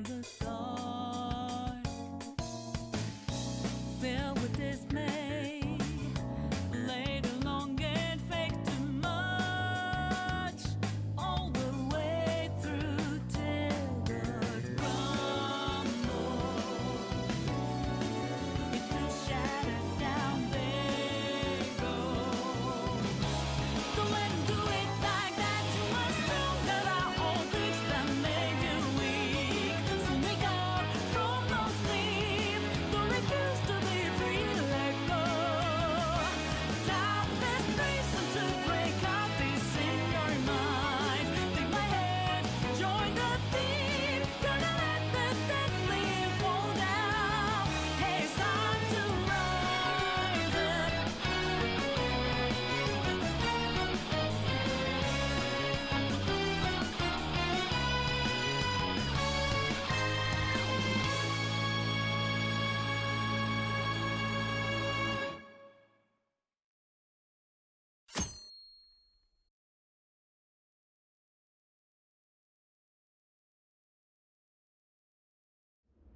of the start, filled with dismay, laid along and faked too much, all the way through till the crumble. It was shattered down, they go. Don't let 'em do it like that. You are stronger. All things that made you weak. So wake up from no sleep. Don't refuse to be free. Let go. Time is reason to break out this in your mind. Take my hand, join the team. Gonna let the dead leaves fall down. Hey, it's time to rise up.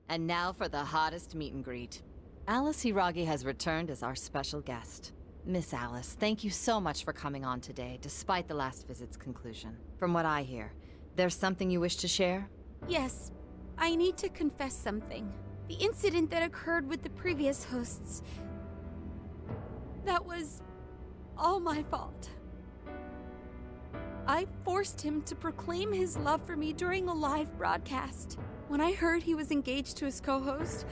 And now for the hottest meet and greet. Alice Hiragi has returned as our special guest. Miss Alice, thank you so much for coming on today, despite the last visit's conclusion. From what I hear, there's something you wish to share? Yes, I need to confess something. The incident that occurred with the previous hosts. That was all my fault. I forced him to proclaim his love for me during a live broadcast. When I heard he was engaged to his co-host,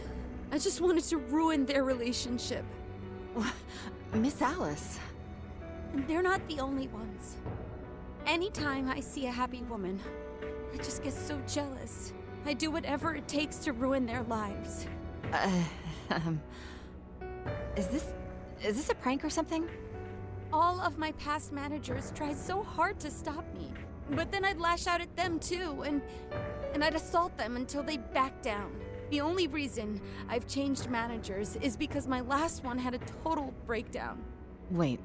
I just wanted to ruin their relationship. Miss Alice. And they're not the only ones. Anytime I see a happy woman, I just get so jealous. I do whatever it takes to ruin their lives. Is this a prank or something? All of my past managers tried so hard to stop me. But then I'd lash out at them too, and I'd assault them until they'd back down. The only reason I've changed managers is because my last one had a total breakdown. Wait,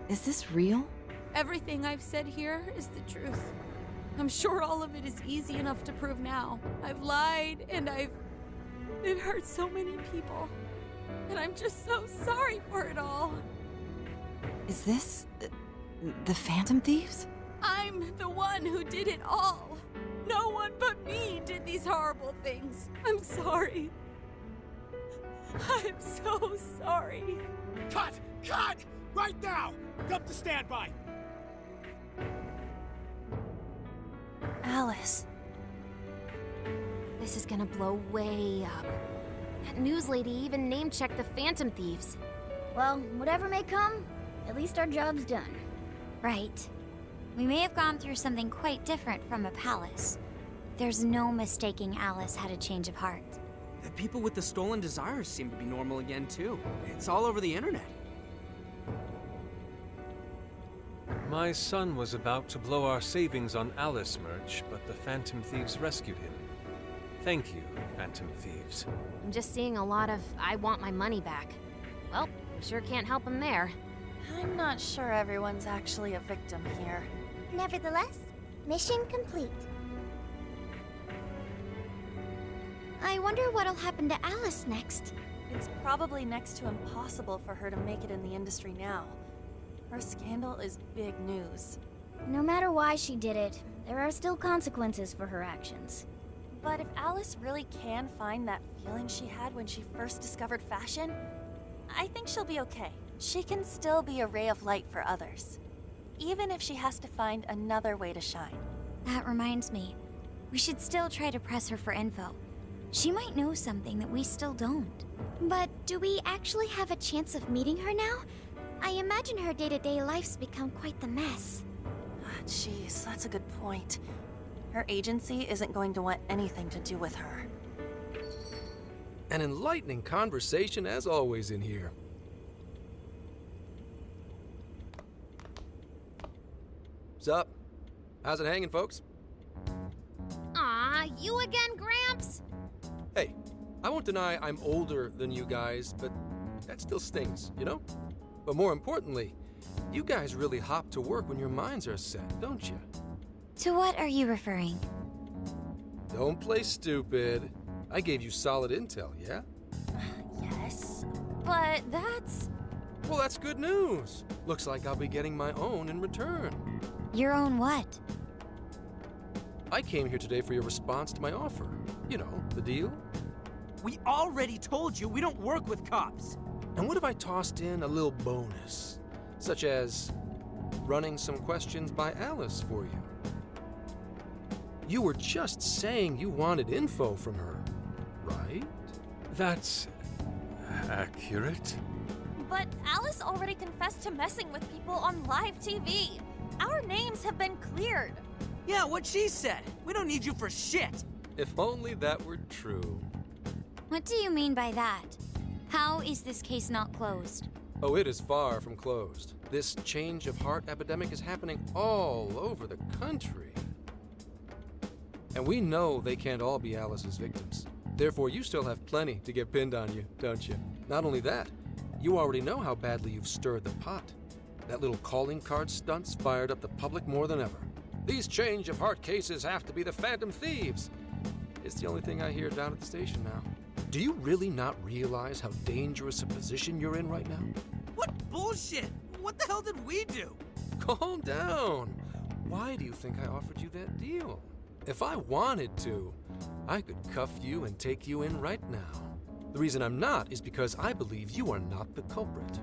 is this real? Everything I've said here is the truth. I'm sure all of it is easy enough to prove now. I've lied, and it hurt so many people. And I'm just so sorry for it all. Is this the Phantom Thieves? I'm the one who did it all. No one but me did these horrible things. I'm sorry. I'm so sorry. Cut! Cut! Right now! Up to standby! Alice. This is gonna blow way up. That news lady even name-checked the Phantom Thieves. Well, whatever may come, at least our job's done. Right. We may have gone through something quite different from a palace. There's no mistaking Alice had a change of heart. The people with the stolen desires seem to be normal again, too. It's all over the internet. My son was about to blow our savings on Alice merch, but the Phantom Thieves rescued him. Thank you, Phantom Thieves. I'm just seeing a lot of I want my money back. Well, we sure can't help him there. I'm not sure everyone's actually a victim here. Nevertheless, mission complete. I wonder what'll happen to Alice next. It's probably next to impossible for her to make it in the industry now. Her scandal is big news. No matter why she did it, there are still consequences for her actions. But if Alice really can find that feeling she had when she first discovered fashion, I think she'll be okay. She can still be a ray of light for others, even if she has to find another way to shine. That reminds me, we should still try to press her for info. She might know something that we still don't. But do we actually have a chance of meeting her now? I imagine her day-to-day life's become quite the mess. Jeez, that's a good point. Her agency isn't going to want anything to do with her. An enlightening conversation as always in here. Sup? How's it hanging, folks? Aw, you again, Gramps? Hey, I won't deny I'm older than you guys, but that still stings, you know? But more importantly, you guys really hop to work when your minds are set, don't you? To what are you referring? Don't play stupid. I gave you solid intel, yeah? Yes, but that's... Well, that's good news. Looks like I'll be getting my own in return. Your own what? I came here today for your response to my offer. You know, the deal. We already told you we don't work with cops. And what if I tossed in a little bonus? Such as running some questions by Alice for you. You were just saying you wanted info from her, right? That's accurate. But Alice already confessed to messing with people on live TV. Our names have been cleared. Yeah, what she said. We don't need you for shit. If only that were true. What do you mean by that? How is this case not closed? Oh, it is far from closed. This change of heart epidemic is happening all over the country. And we know they can't all be Alice's victims. Therefore, you still have plenty to get pinned on you, don't you? Not only that, you already know how badly you've stirred the pot. That little calling card stunt's fired up the public more than ever. These change of heart cases have to be the Phantom Thieves. It's the only thing I hear down at the station now. Do you really not realize how dangerous a position you're in right now? What bullshit? What the hell did we do? Calm down. Why do you think I offered you that deal? If I wanted to, I could cuff you and take you in right now. The reason I'm not is because I believe you are not the culprit.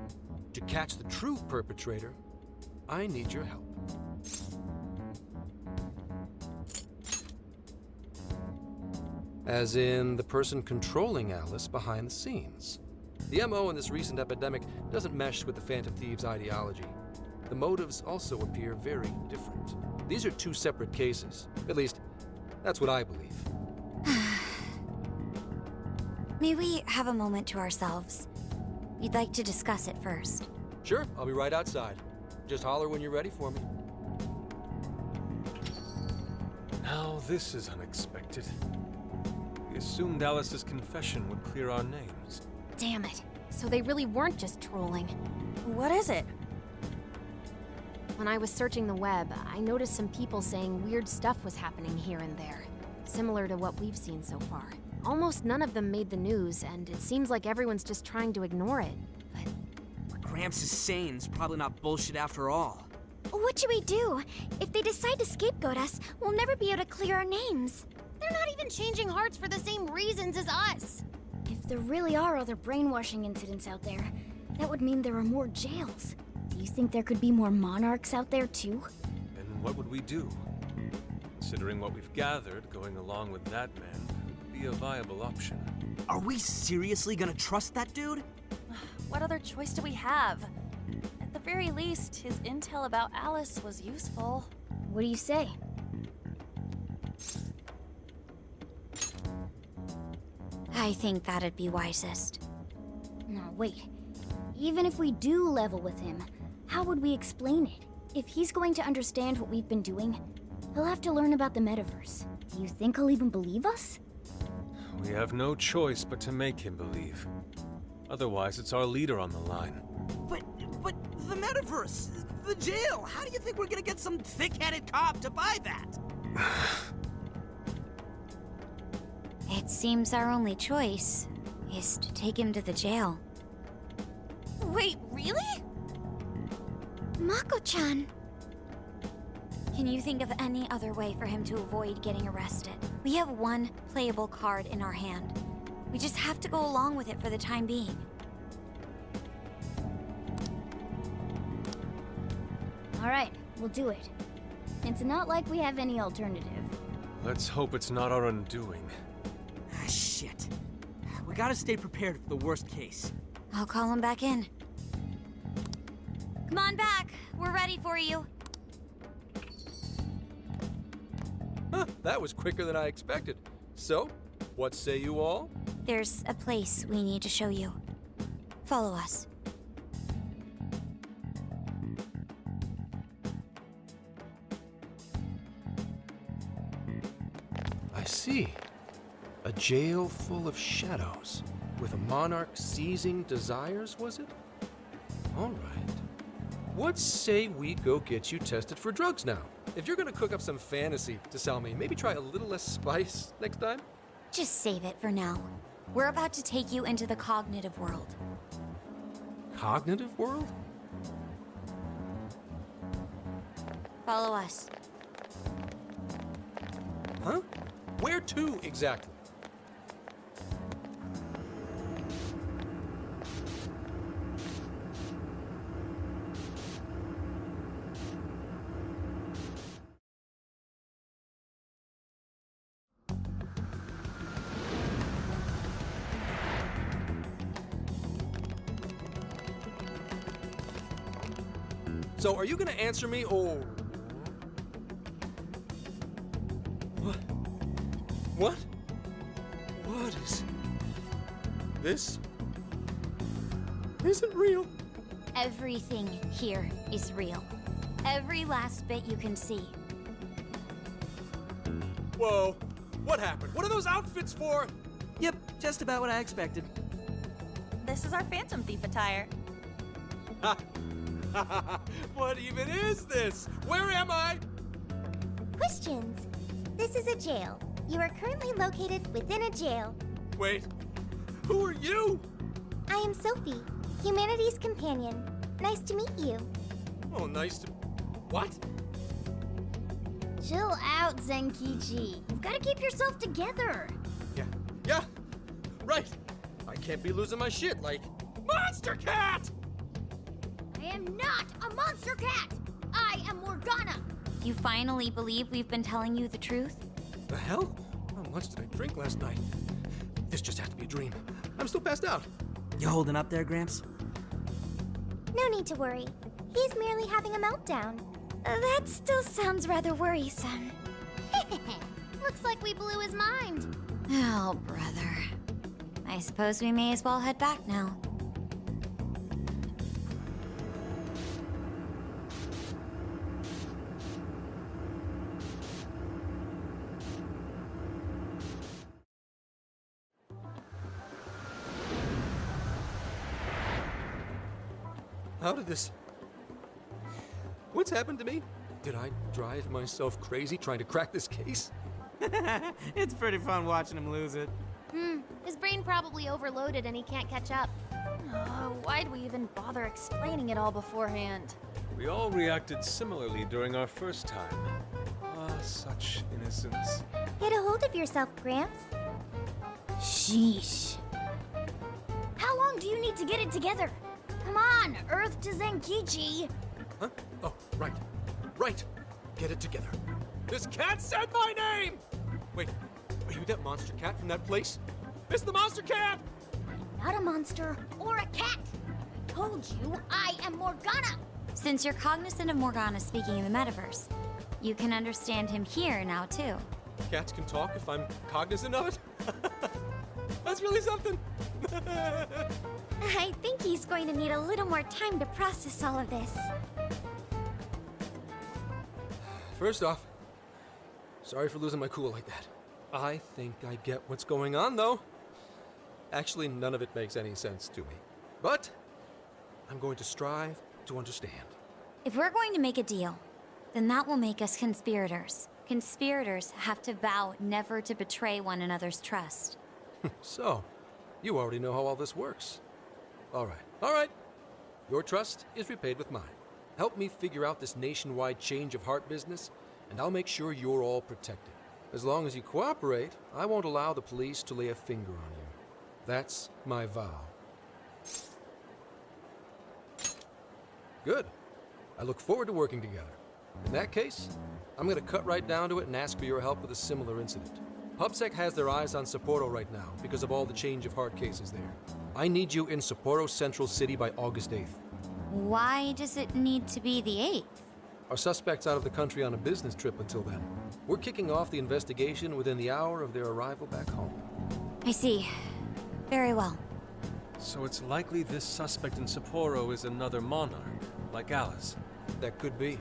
To catch the true perpetrator, I need your help. As in the person controlling Alice behind the scenes. The MO in this recent epidemic doesn't mesh with the Phantom Thieves' ideology. The motives also appear very different. These are two separate cases. At least, that's what I believe. May we have a moment to ourselves? We'd like to discuss it first. Sure, I'll be right outside. Just holler when you're ready for me. Now this is unexpected. We assumed Alice's confession would clear our names. Damn it. So they really weren't just trolling. What is it? When I was searching the web, I noticed some people saying weird stuff was happening here and there, similar to what we've seen so far. Almost none of them made the news, and it seems like everyone's just trying to ignore it. But What Gramps is saying's probably not bullshit after all. What should we do? If they decide to scapegoat us, we'll never be able to clear our names. they're not even changing hearts for the same reasons as us. If there really are other brainwashing incidents out there, that would mean there are more jails. Do you think there could be more monarchs out there too? And what would we do? Considering what we've gathered, going along with that man could be a viable option. Are we seriously gonna trust that dude? What other choice do we have? At the very least, his intel about Alice was useful. What do you say? I think that'd be wisest. No, wait. Even if we do level with him, how would we explain it? If he's going to understand what we've been doing, he'll have to learn about the metaverse. Do you think he'll even believe us? We have no choice but to make him believe. Otherwise, it's our leader on the line. But the metaverse, the jail, how do you think we're gonna get some thick-headed cop to buy that? It seems our only choice is to take him to the jail. Wait, really? Mako-chan! Can you think of any other way for him to avoid getting arrested? We have one playable card in our hand. We just have to go along with it for the time being. Alright, we'll do it. It's not like we have any alternative. Let's hope it's not our undoing. Ah, shit. We gotta stay prepared for the worst case. I'll call him back in. Come on back. We're ready for you. Huh, that was quicker than I expected. So, what say you all? There's a place we need to show you. Follow us. I see. A jail full of shadows, with a monarch seizing desires, was it? All right. What say we go get you tested for drugs now? if you're gonna cook up some fantasy to sell me, maybe try a little less spice next time? Just save it for now. We're about to take you into the cognitive world. Cognitive world? Follow us. Huh? Where to exactly? So, are you gonna answer me, or... What? What? What is... This... isn't real. Everything here is real. Every last bit you can see. Whoa. What happened? What are those outfits for? Yep, just about what I expected. This is our Phantom Thief attire. What even is this? Where am I? Questions. This is a jail. You are currently located within a jail. Wait. Who are you? I am Sophie, humanity's companion. Nice to meet you. Oh, nice to... What? Chill out, Zenkichi. You've got to keep yourself together. Yeah. Right. I can't be losing my shit like... Monster Cat! I am not a monster cat. I am Morgana. You finally believe we've been telling you the truth? The hell? How much did I drink last night? This just had to be a dream. I'm still passed out. You holding up there, Gramps? No need to worry. He's merely having a meltdown. That still sounds rather worrisome. Looks like we blew his mind. Oh, brother. I suppose we may as well head back now. How did this... What's happened to me? Did I drive myself crazy trying to crack this case? It's pretty fun watching him lose it. His brain probably overloaded and he can't catch up. Oh, why'd we even bother explaining it all beforehand? We all reacted similarly during our first time. Ah, such innocence. Get a hold of yourself, Gramps. Sheesh. How long do you need to get it together? Come on, Earth to Zenkichi. Huh? Oh, right. Right. Get it together. This cat said my name! Wait, are you that monster cat from that place? It's the monster cat! Not a monster or a cat. I told you I am Morgana. Since you're cognizant of Morgana speaking in the metaverse, you can understand him here now, too. Cats can talk if I'm cognizant of it? That's really something. I think he's going to need a little more time to process all of this. First off, sorry for losing my cool like that. I think I get what's going on, though. Actually, none of it makes any sense to me. But I'm going to strive to understand. If we're going to make a deal, then that will make us conspirators. Conspirators have to vow never to betray one another's trust. So, you already know how all this works. All right. Your trust is repaid with mine. Help me figure out this nationwide change of heart business, and I'll make sure you're all protected. As long as you cooperate, I won't allow the police to lay a finger on you. That's my vow. Good. I look forward to working together. In that case, I'm going to cut right down to it and ask for your help with a similar incident. PubSec has their eyes on Sapporo right now because of all the change of heart cases there. I need you in Sapporo Central City by August 8th. Why does it need to be the 8th? Our suspect's out of the country on a business trip until then. We're kicking off the investigation within the hour of their arrival back home. I see. Very well. So it's likely this suspect in Sapporo is another monarch, like Alice. That could be.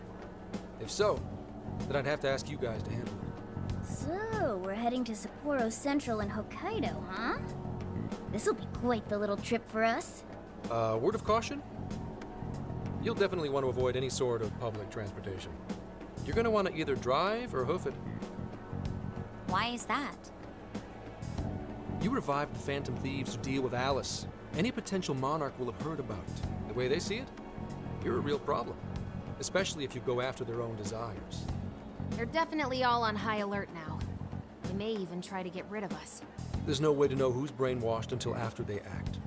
If so, then I'd have to ask you guys to handle it. So, we're heading to Sapporo Central in Hokkaido, huh? This'll be quite the little trip for us. Word of caution? You'll definitely want to avoid any sort of public transportation. You're gonna want to either drive or hoof it. Why is that? You revived the Phantom Thieves to deal with Alice. Any potential monarch will have heard about it. The way they see it, you're a real problem. Especially if you go after their own desires. They're definitely all on high alert now. They may even try to get rid of us. There's no way to know who's brainwashed until after they act.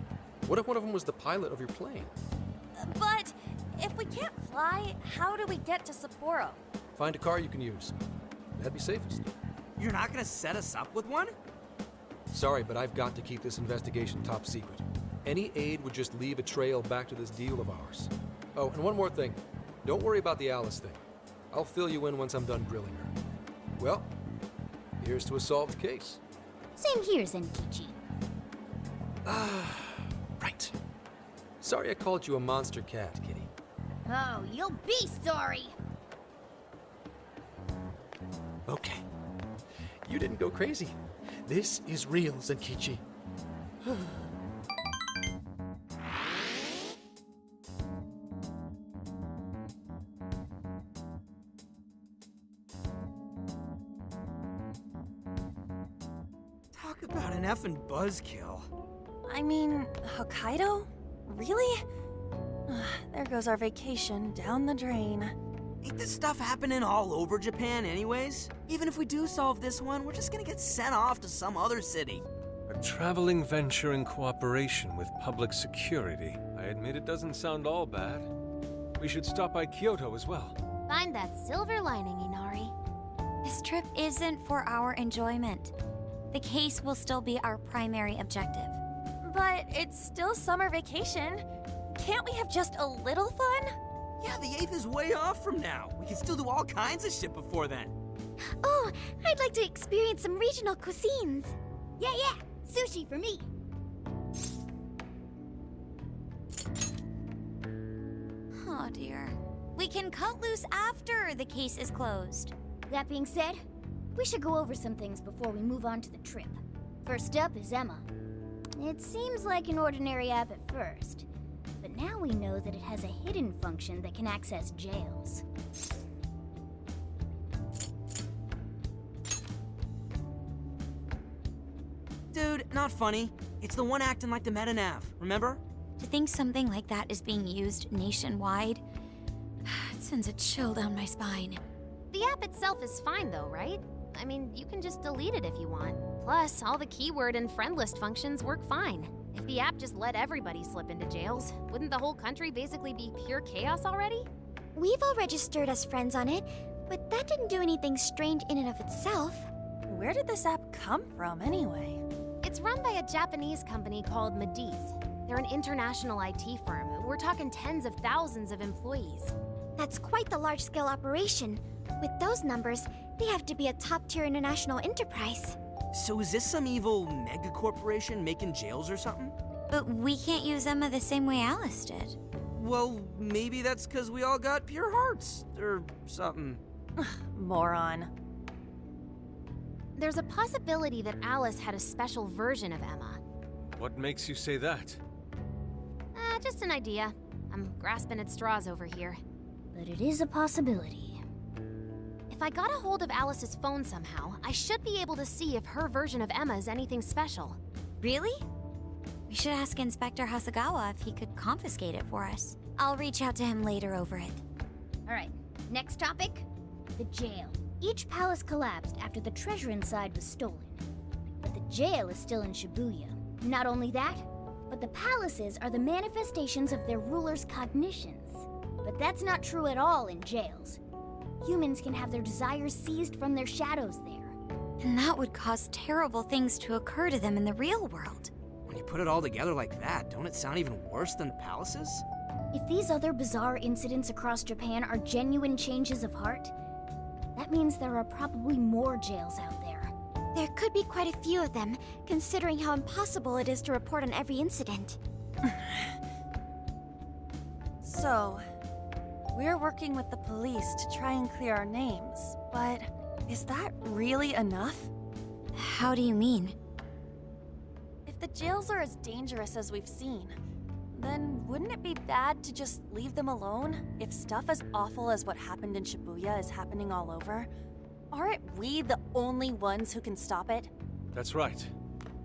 What if one of them was the pilot of your plane? But if we can't fly, how do we get to Sapporo? Find a car you can use. That'd be safest. You're not gonna set us up with one? Sorry, but I've got to keep this investigation top secret. Any aid would just leave a trail back to this deal of ours. Oh, and one more thing. Don't worry about the Alice thing. I'll fill you in once I'm done grilling her. Well, here's to a solved case. Same here, Zenkichi. Right. Sorry I called you a monster cat, kitty. Oh, you'll be sorry! Okay. You didn't go crazy. This is real, Zenkichi. Talk about an effing buzzkill. I mean, Hokkaido? Really? There goes our vacation down the drain. Ain't this stuff happening all over Japan anyways? Even if we do solve this one, we're just gonna get sent off to some other city. A traveling venture in cooperation with public security. I admit it doesn't sound all bad. We should stop by Kyoto as well. Find that silver lining, Inari. This trip isn't for our enjoyment. The case will still be our primary objective. But it's still summer vacation. Can't we have just a little fun? Yeah, the 8th is way off from now. We can still do all kinds of shit before then. Oh, I'd like to experience some regional cuisines. Yeah, sushi for me. Oh dear. We can cut loose after the case is closed. That being said, we should go over some things before we move on to the trip. First up is Emma. It seems like an ordinary app at first, but now we know that it has a hidden function that can access jails. Dude, not funny. It's the one acting like the meta-nav, remember? To think something like that is being used nationwide, it sends a chill down my spine. The app itself is fine though, right? I mean, you can just delete it if you want. Plus, all the keyword and friend list functions work fine. If the app just let everybody slip into jails, wouldn't the whole country basically be pure chaos already? We've all registered as friends on it, but that didn't do anything strange in and of itself. Where did this app come from anyway? It's run by a Japanese company called Mediz. They're an international IT firm. We're talking tens of thousands of employees. That's quite the large-scale operation. With those numbers, they have to be a top-tier international enterprise. So is this some evil mega corporation making jails or something? But we can't use Emma the same way Alice did. Well, maybe that's because we all got pure hearts, or something. Moron. There's a possibility that Alice had a special version of Emma. What makes you say that? Just an idea. I'm grasping at straws over here. But it is a possibility. If I got a hold of Alice's phone somehow, I should be able to see if her version of Emma is anything special. Really? We should ask Inspector Hasagawa if he could confiscate it for us. I'll reach out to him later over it. Alright, next topic. The jail. Each palace collapsed after the treasure inside was stolen. But the jail is still in Shibuya. Not only that, but the palaces are the manifestations of their rulers' cognitions. But that's not true at all in jails. Humans can have their desires seized from their shadows there. And that would cause terrible things to occur to them in the real world. When you put it all together like that, don't it sound even worse than the palaces? If these other bizarre incidents across Japan are genuine changes of heart, that means there are probably more jails out there. There could be quite a few of them, considering how impossible it is to report on every incident. So, we're working with the police to try and clear our names, but is that really enough? How do you mean? If the jails are as dangerous as we've seen, then wouldn't it be bad to just leave them alone? If stuff as awful as what happened in Shibuya is happening all over, aren't we the only ones who can stop it? That's right.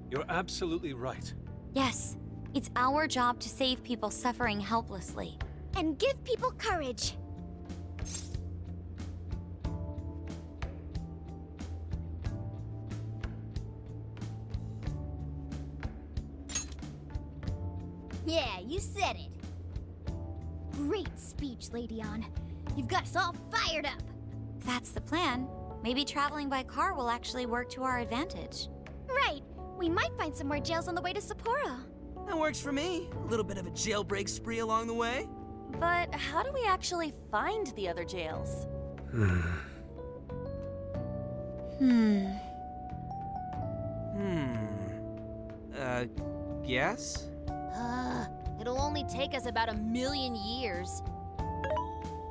You're absolutely right. Yes, it's our job to save people suffering helplessly. And give people courage. Yeah, you said it. Great speech, Lady On. You've got us all fired up. That's the plan. Maybe traveling by car will actually work to our advantage. Right. We might find some more jails on the way to Sapporo. That works for me. A little bit of a jailbreak spree along the way. But how do we actually find the other jails? Guess? It'll only take us about 1,000,000 years.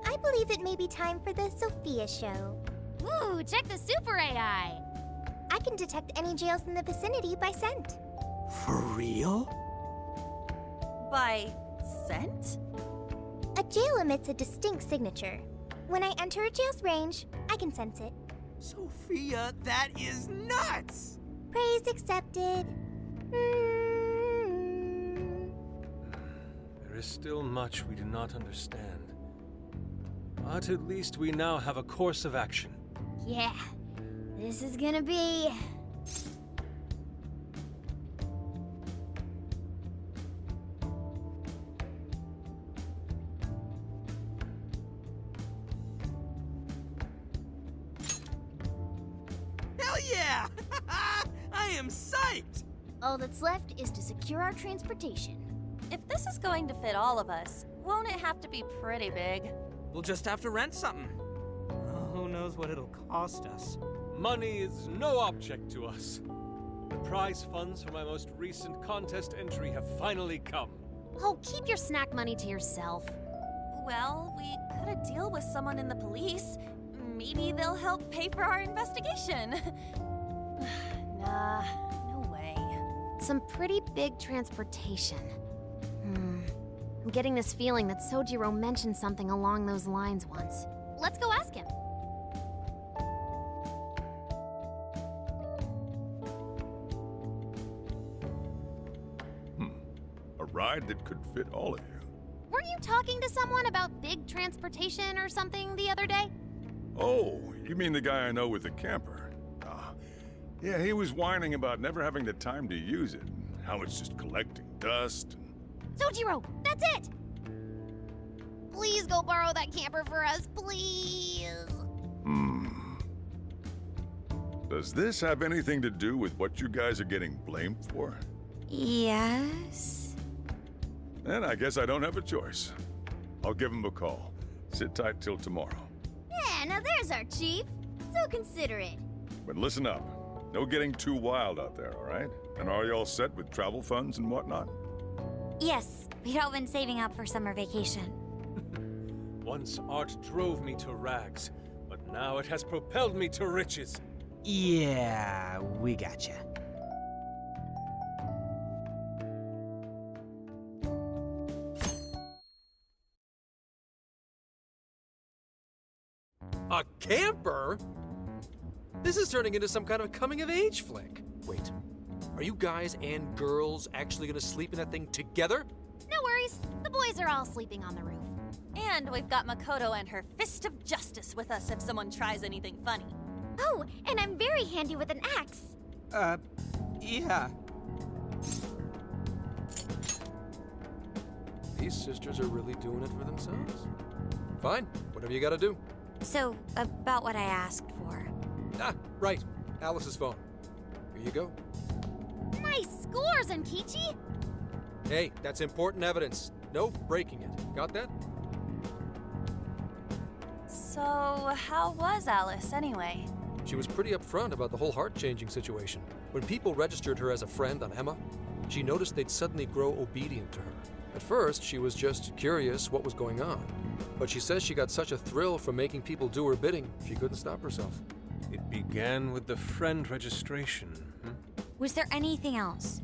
I believe it may be time for the Sophia show. Ooh, check the super AI! I can detect any jails in the vicinity by scent. For real? By scent? A jail emits a distinct signature. When I enter a jail's range, I can sense it. Sophia, that is nuts! Praise accepted. There is still much we do not understand. But at least we now have a course of action. Yeah, this is gonna be... Hell yeah! I am psyched! All that's left is to secure our transportation. If this is going to fit all of us, won't it have to be pretty big? We'll just have to rent something. Who knows what it'll cost us? Money is no object to us. The prize funds for my most recent contest entry have finally come. Oh, keep your snack money to yourself. Well, we could a deal with someone in the police. Maybe they'll help pay for our investigation. Nah, no way. Some pretty big transportation. I'm getting this feeling that Sojiro mentioned something along those lines once. Let's go ask him. A ride that could fit all of you. Weren't you talking to someone about big transportation or something the other day? Oh, you mean the guy I know with the camper? Yeah, he was whining about never having the time to use it. How it's just collecting dust. Sojiro, that's it! Please go borrow that camper for us, please. Does this have anything to do with what you guys are getting blamed for? Yes? Then I guess I don't have a choice. I'll give him a call. Sit tight till tomorrow. Yeah, now there's our chief. So considerate. But listen up. No getting too wild out there, all right? And are you all set with travel funds and whatnot? Yes, we'd all been saving up for summer vacation. Once art drove me to rags, but now it has propelled me to riches. Yeah, we gotcha. A camper? This is turning into some kind of coming-of-age flick. Wait, are you guys and girls actually gonna sleep in that thing together? No worries. The boys are all sleeping on the roof. And we've got Makoto and her fist of justice with us if someone tries anything funny. Oh, and I'm very handy with an axe. Yeah. These sisters are really doing it for themselves. Fine, whatever you gotta do. So, about what I asked for. Ah, right. Alice's phone. Here you go. Nice scores, Enkichi! Hey, that's important evidence. No breaking it. Got that? So, how was Alice anyway? She was pretty upfront about the whole heart-changing situation. When people registered her as a friend on Emma, she noticed they'd suddenly grow obedient to her. At first, she was just curious what was going on. But she says she got such a thrill from making people do her bidding, she couldn't stop herself. It began with the friend registration. Was there anything else?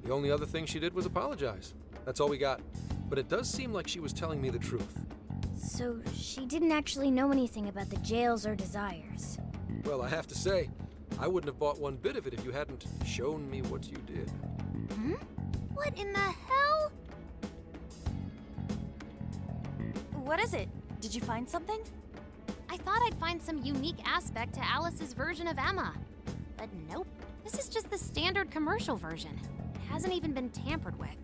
The only other thing she did was apologize. That's all we got. But it does seem like she was telling me the truth. So she didn't actually know anything about the jails or desires. Well, I have to say, I wouldn't have bought one bit of it if you hadn't shown me what you did. Hmm? What in the hell? What is it? Did you find something? I thought I'd find some unique aspect to Alice's version of Emma. But nope. This is just the standard commercial version. It hasn't even been tampered with.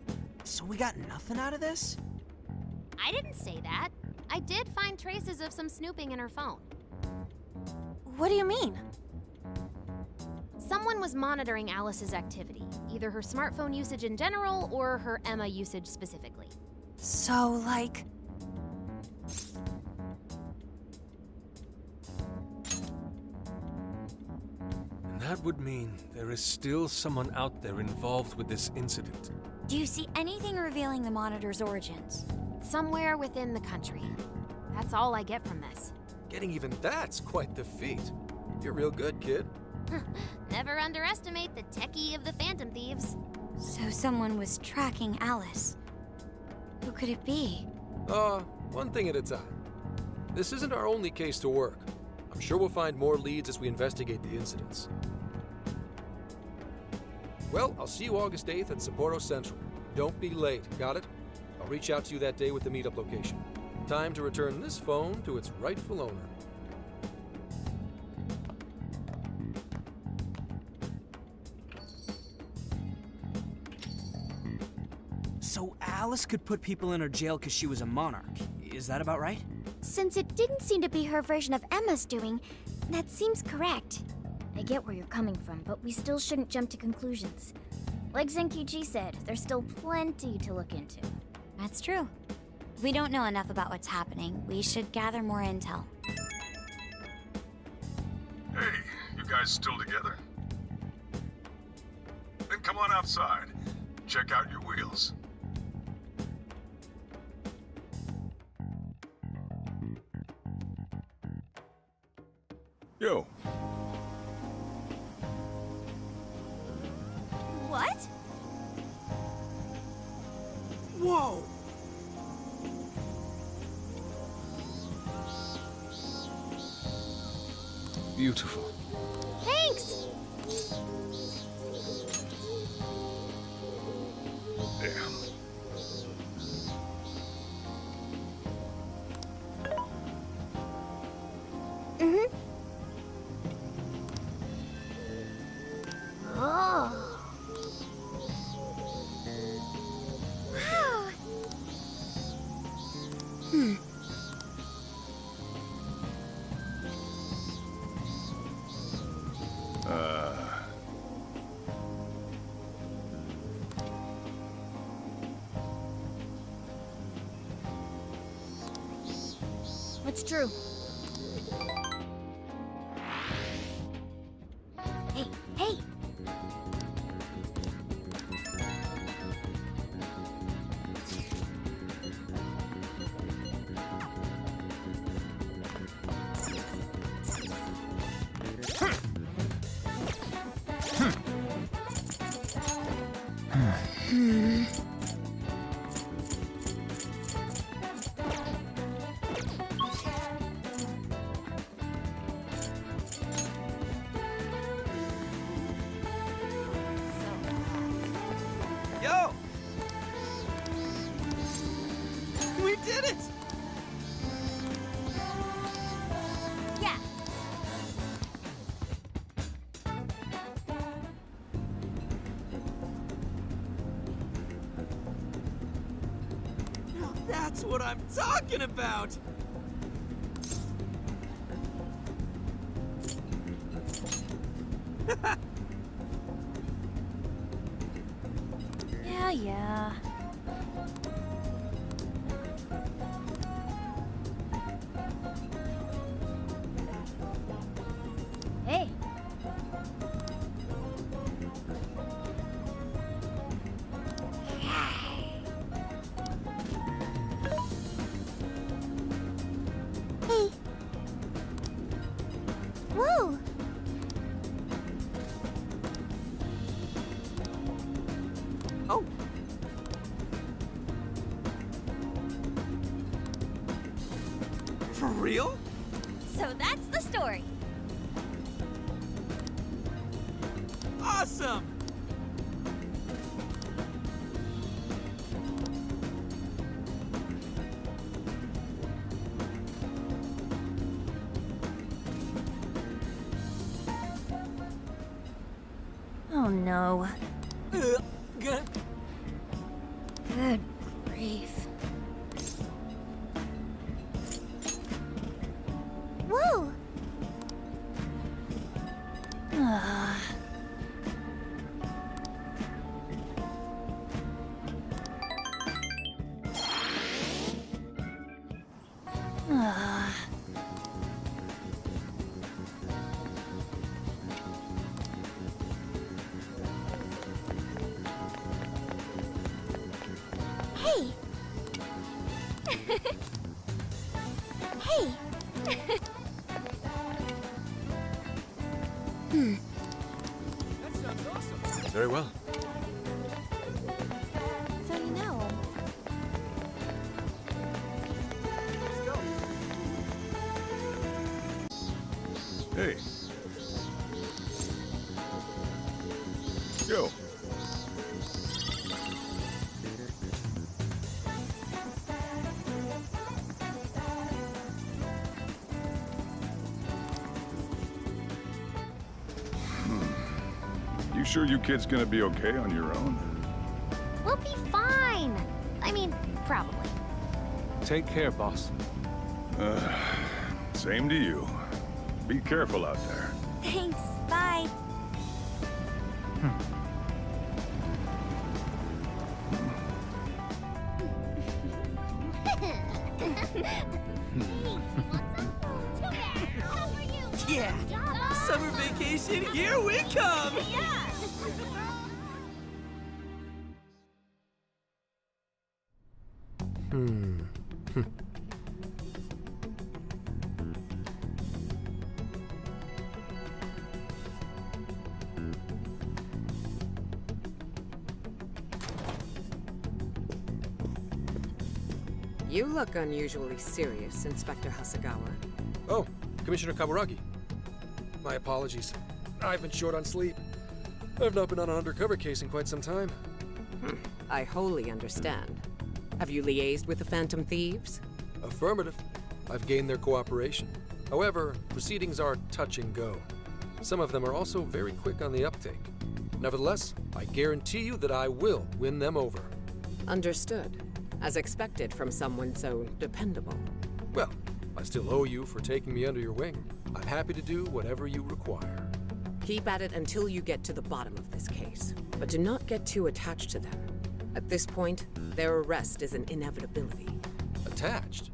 So we got nothing out of this? I didn't say that. I did find traces of some snooping in her phone. What do you mean? Someone was monitoring Alice's activity, either her smartphone usage in general or her Emma usage specifically. So, like... And that would mean there is still someone out there involved with this incident. Do you see anything revealing the monitor's origins? Somewhere within the country. That's all I get from this. Getting even that's quite the feat. You're real good, kid. Never underestimate the techie of the Phantom Thieves. So someone was tracking Alice. Who could it be? One thing at a time. This isn't our only case to work. I'm sure we'll find more leads as we investigate the incidents. Well, I'll see you August 8th at Sapporo Central. Don't be late, got it? I'll reach out to you that day with the meetup location. Time to return this phone to its rightful owner. So Alice could put people in her jail because she was a monarch. Is that about right? Since it didn't seem to be her version of Emma's doing, that seems correct. I get where you're coming from, but we still shouldn't jump to conclusions. Like Zenkichi said, there's still plenty to look into. That's true. We don't know enough about what's happening. We should gather more intel. Hey, you guys still together? Then come on outside. Check out your wheels. Yo. What? Whoa! Beautiful. Thanks! Damn. Oh. Wow. It's true. Hey, hey! Yo! We did it! Yeah. Now that's what I'm talking about! Yeah. Hey! Hey! Whoa! Oh! awesome! Oh no. Good. Good grief. Whoa! Hey! Hey! That sounds awesome. Very well. So you know. Let's go. Hey. Yo. You sure you kids gonna be okay on your own? We'll be fine. I mean, probably. Take care, boss. Same to you. Be careful out there. Thanks, bye. Yeah! Summer vacation, here we come! You look unusually serious, Inspector Hasagawa. Oh, Commissioner Kaburagi. My apologies. I've been short on sleep. I've not been on an undercover case in quite some time. I wholly understand. Have you liaised with the Phantom Thieves? Affirmative. I've gained their cooperation. However, proceedings are touch and go. Some of them are also very quick on the uptake. Nevertheless, I guarantee you that I will win them over. Understood. As expected from someone so dependable. Well, I still owe you for taking me under your wing. I'm happy to do whatever you require. Keep at it until you get to the bottom of this case. But do not get too attached to them. At this point, their arrest is an inevitability. Attached?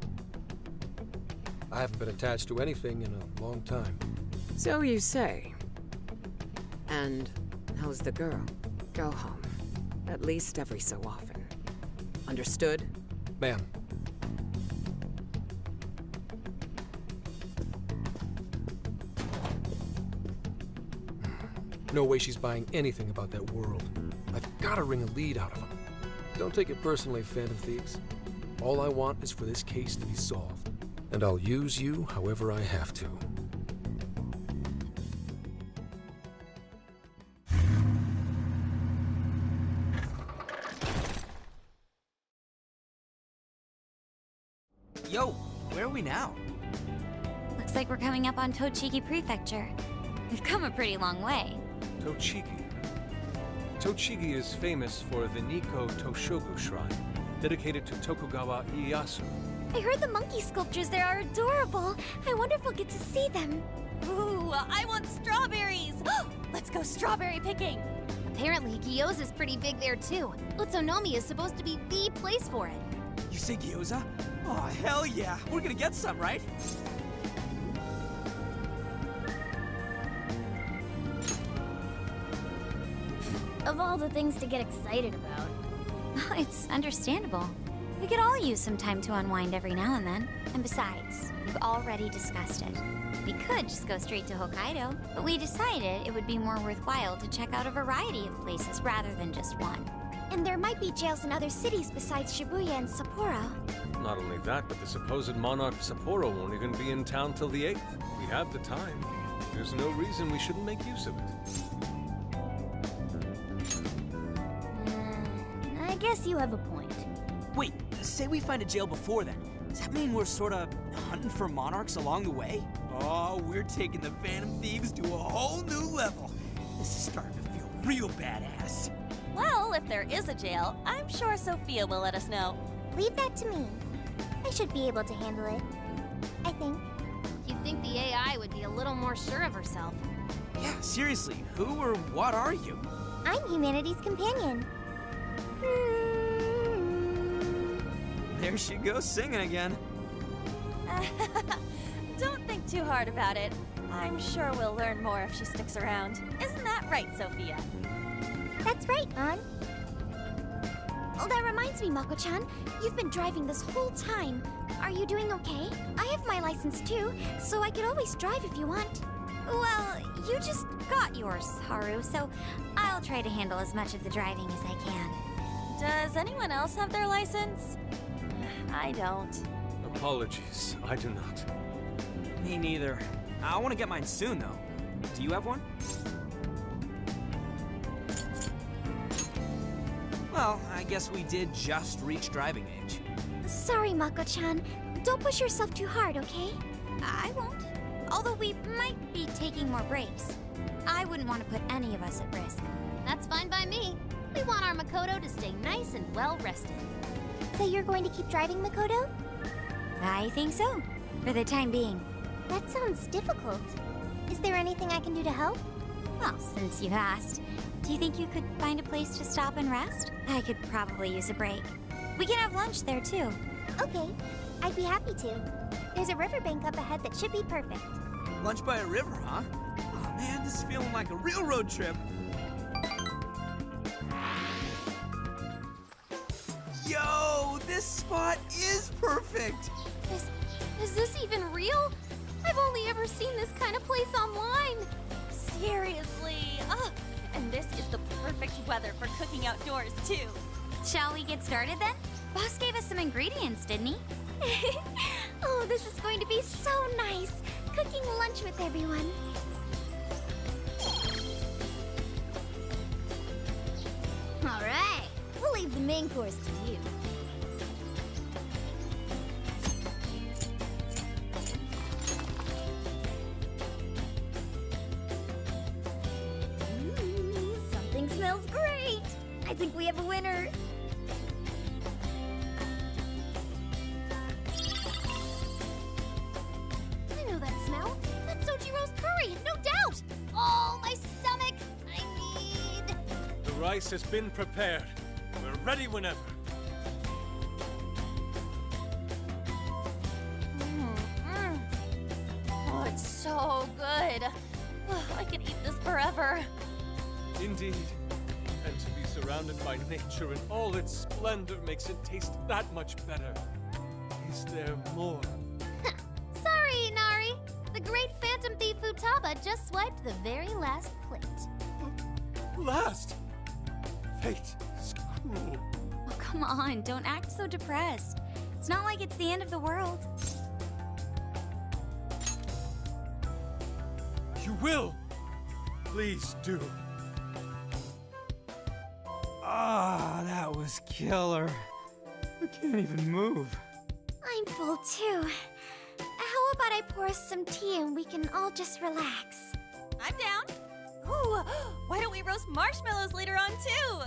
I haven't been attached to anything in a long time. So you say. And how's the girl? Go home. At least every so often. Understood? Ma'am. No way she's buying anything about that world. I've got to wring a lead out of them. Don't take it personally, Phantom Thieves. All I want is for this case to be solved. And I'll use you however I have to. Yo, where are we now? Looks like we're coming up on Tochigi Prefecture. We've come a pretty long way. Tochigi. Tochigi is famous for the Nikko Toshogu Shrine, dedicated to Tokugawa Ieyasu. I heard the monkey sculptures there are adorable. I wonder if we'll get to see them. Ooh, I want strawberries! Let's go strawberry picking! Apparently, gyoza's pretty big there too. Utsunomiya is supposed to be the place for it. You say gyoza? Oh, hell yeah! We're gonna get some, right? Of all the things to get excited about. It's understandable. We could all use some time to unwind every now and then. And besides, we've already discussed it. We could just go straight to Hokkaido, but we decided it would be more worthwhile to check out a variety of places rather than just one. And there might be jails in other cities besides Shibuya and Sapporo. Not only that, but the supposed monarch of Sapporo won't even be in town till the 8th. We have the time. There's no reason we shouldn't make use of it. guess you have a point. Wait, say we find a jail before then. Does that mean we're sorta hunting for monarchs along the way? Oh, we're taking the Phantom Thieves to a whole new level. This is starting to feel real badass. Well, if there is a jail, I'm sure Sophia will let us know. Leave that to me. I should be able to handle it. I think. You'd think the AI would be a little more sure of herself. Yeah, seriously, who or what are you? I'm humanity's companion. There she goes singing again. Don't think too hard about it. I'm sure we'll learn more if she sticks around. Isn't that right, Sophia? That's right, An. Oh, that reminds me, Mako-chan. You've been driving this whole time. Are you doing okay? I have my license too, so I could always drive if you want. Well, you just got yours, Haru, so I'll try to handle as much of the driving as I can. Does anyone else have their license? I don't. Apologies, I do not. Me neither. I want to get mine soon, though. Do you have one? Well, I guess we did just reach driving age. Sorry, Mako-chan. Don't push yourself too hard, okay? I won't. Although we might be taking more breaks. I wouldn't want to put any of us at risk. That's fine by me. We want our Makoto to stay nice and well rested. So you're going to keep driving, Makoto? I think so, for the time being. That sounds difficult. Is there anything I can do to help? Well, since you've asked, do you think you could find a place to stop and rest? I could probably use a break. We can have lunch there, too. Okay, I'd be happy to. There's a riverbank up ahead that should be perfect. Lunch by a river, huh? Oh man, this is feeling like a real road trip. Yo, this spot is perfect! Is this even real? I've only ever seen this kind of place online. Seriously. Oh, and this is the perfect weather for cooking outdoors, too. Shall we get started then? Boss gave us some ingredients, didn't he? Oh, this is going to be so nice. Cooking lunch with everyone. All right, we'll leave the main course to you. Something smells great. I think we have a winner. I know that smell. That's Sojiro's curry, no doubt. Oh, my stomach. I need... The rice has been prepared. We're ready whenever. Oh, it's so good. Oh, I could eat this forever. Indeed. And to be surrounded by nature in all its splendor makes it taste that much better. Is there more? Sorry, Inari. The great Phantom Thief Futaba just swiped the very last plate. Last! Fate is cruel. Oh, come on, don't act so depressed. It's not like it's the end of the world. You will! Please do. Ah, that was killer. I can't even move. I'm full too. How about I pour us some tea and we can all just relax? I'm down. Ooh, why don't we roast marshmallows later on, too?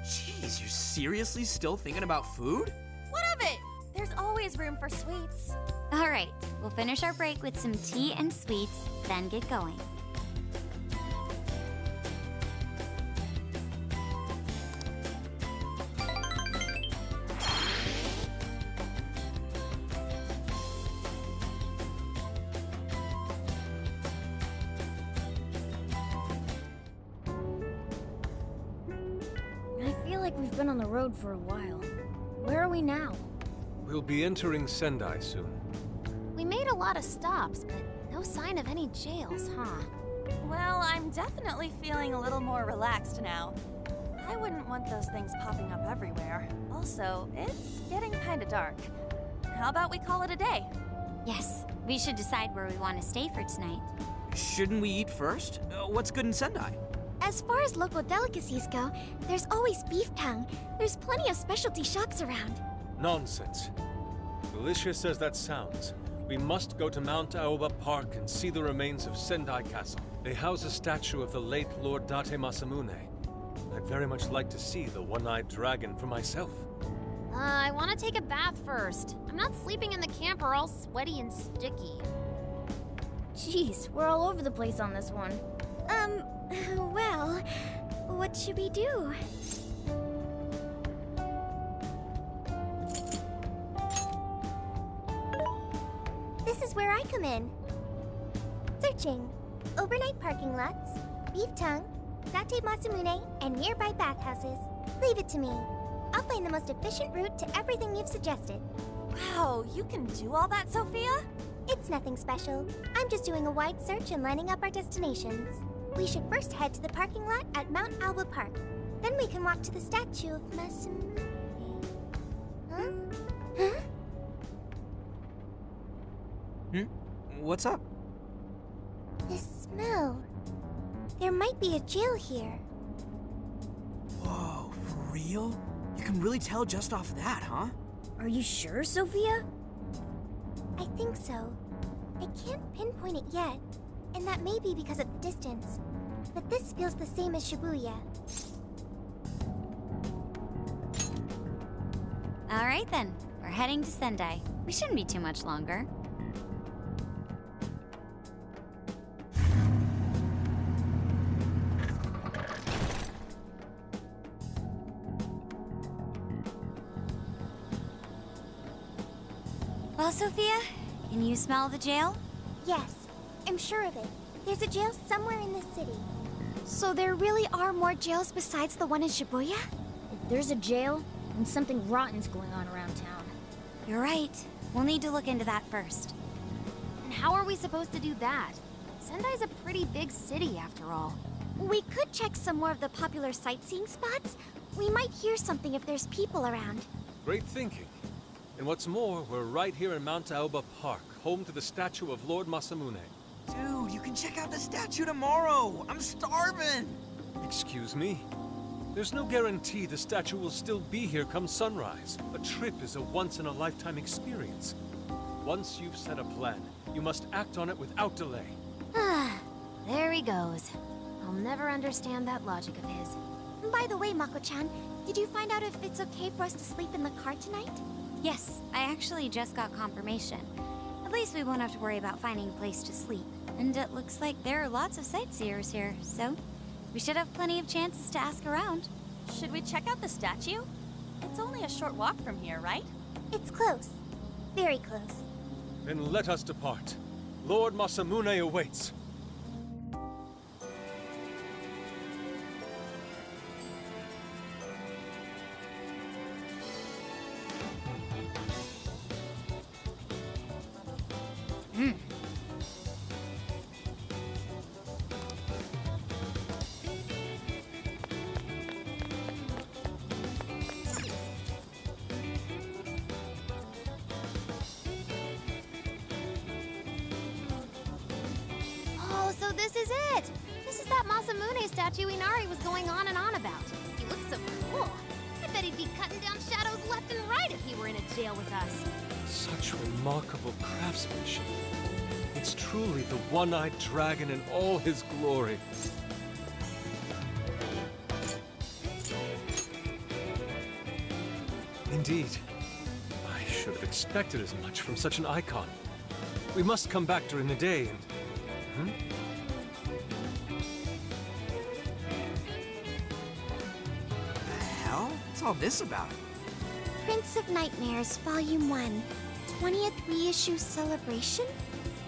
Jeez, you're seriously still thinking about food? What of it? There's always room for sweets. All right, we'll finish our break with some tea and sweets, then get going. I feel like we've been on the road for a while. Where are we now? We'll be entering Sendai soon. We made a lot of stops, but no sign of any jails, huh? Well, I'm definitely feeling a little more relaxed now. I wouldn't want those things popping up everywhere. Also, it's getting kind of dark. How about we call it a day? Yes, we should decide where we want to stay for tonight. Shouldn't we eat first? What's good in Sendai? As As far as local delicacies go, there's always beef tongue. There's plenty of specialty shops around. Nonsense. Delicious as that sounds, we must go to Mount Aoba Park and see the remains of Sendai Castle. They house a statue of the late Lord Date Masamune. I'd very much like to see the one-eyed dragon for myself. I want to take a bath first. I'm not sleeping in the camper all sweaty and sticky. Jeez, we're all over the place on this one. Well, what should we do? This is where I come in. Searching. Overnight parking lots, beef tongue, Date Masamune, and nearby bathhouses. Leave it to me. I'll find the most efficient route to everything you've suggested. Wow, you can do all that, Sophia? It's nothing special. I'm just doing a wide search and lining up our destinations. We should first head to the parking lot at Mount Alba Park. Then we can walk to the statue of Masamune. Huh? Huh? What's up? This smell. There might be a jail here. Whoa, for real? You can really tell just off that, huh? Are you sure, Sophia? I think so. I can't pinpoint it yet, and that may be because of the distance. But this feels the same as Shibuya. All right then, we're heading to Sendai. We shouldn't be too much longer. Well, Sophia, can you smell the jail? Yes, I'm sure of it. There's a jail somewhere in this city. So there really are more jails besides the one in Shibuya? If there's a jail, then something rotten's going on around town. You're right. We'll need to look into that first. And how are we supposed to do that? Sendai's a pretty big city, after all. We could check some more of the popular sightseeing spots. We might hear something if there's people around. Great thinking. And what's more, we're right here in Mount Aoba Park, home to the statue of Lord Masamune. Dude, you can check out the statue tomorrow! I'm starving! Excuse me? There's no guarantee the statue will still be here come sunrise. A trip is a once-in-a-lifetime experience. Once you've set a plan, you must act on it without delay. There he goes. I'll never understand that logic of his. By the way, Mako-chan, did you find out if it's okay for us to sleep in the car tonight? Yes, I actually just got confirmation. At least we won't have to worry about finding a place to sleep. And it looks like there are lots of sightseers here, so we should have plenty of chances to ask around. Should we check out the statue? It's only a short walk from here, right? It's close. Very close. Then let us depart. Lord Masamune awaits. Oh, so this is it! This is that Masamune statue Inari was going on and on about. He looks so cool. I bet he'd be cutting down shadows left and right if he were in a jail with us. Such remarkable craftsmanship. It's truly the one-eyed dragon in all his glory. Indeed. I should have expected as much from such an icon. We must come back during the day and... The hell? What's all this about? Prince of Nightmares, Volume 1. 20th reissue celebration?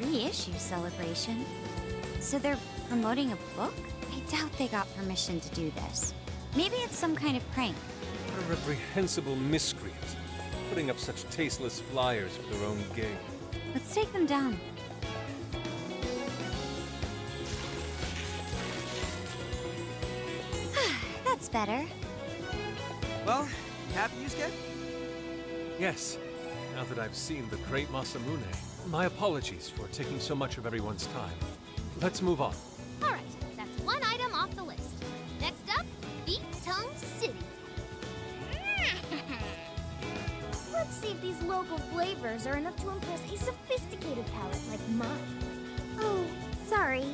Reissue celebration? So they're promoting a book? I doubt they got permission to do this. Maybe it's some kind of prank. What a reprehensible miscreant, putting up such tasteless flyers for their own gain. Let's take them down. That's better. Well, you happy, Yusuke? Yes, now that I've seen the great Masamune, my apologies for taking so much of everyone's time. Let's move on. All right, that's one item off the list. local flavors are enough to impress a sophisticated palate like mine. Oh, sorry.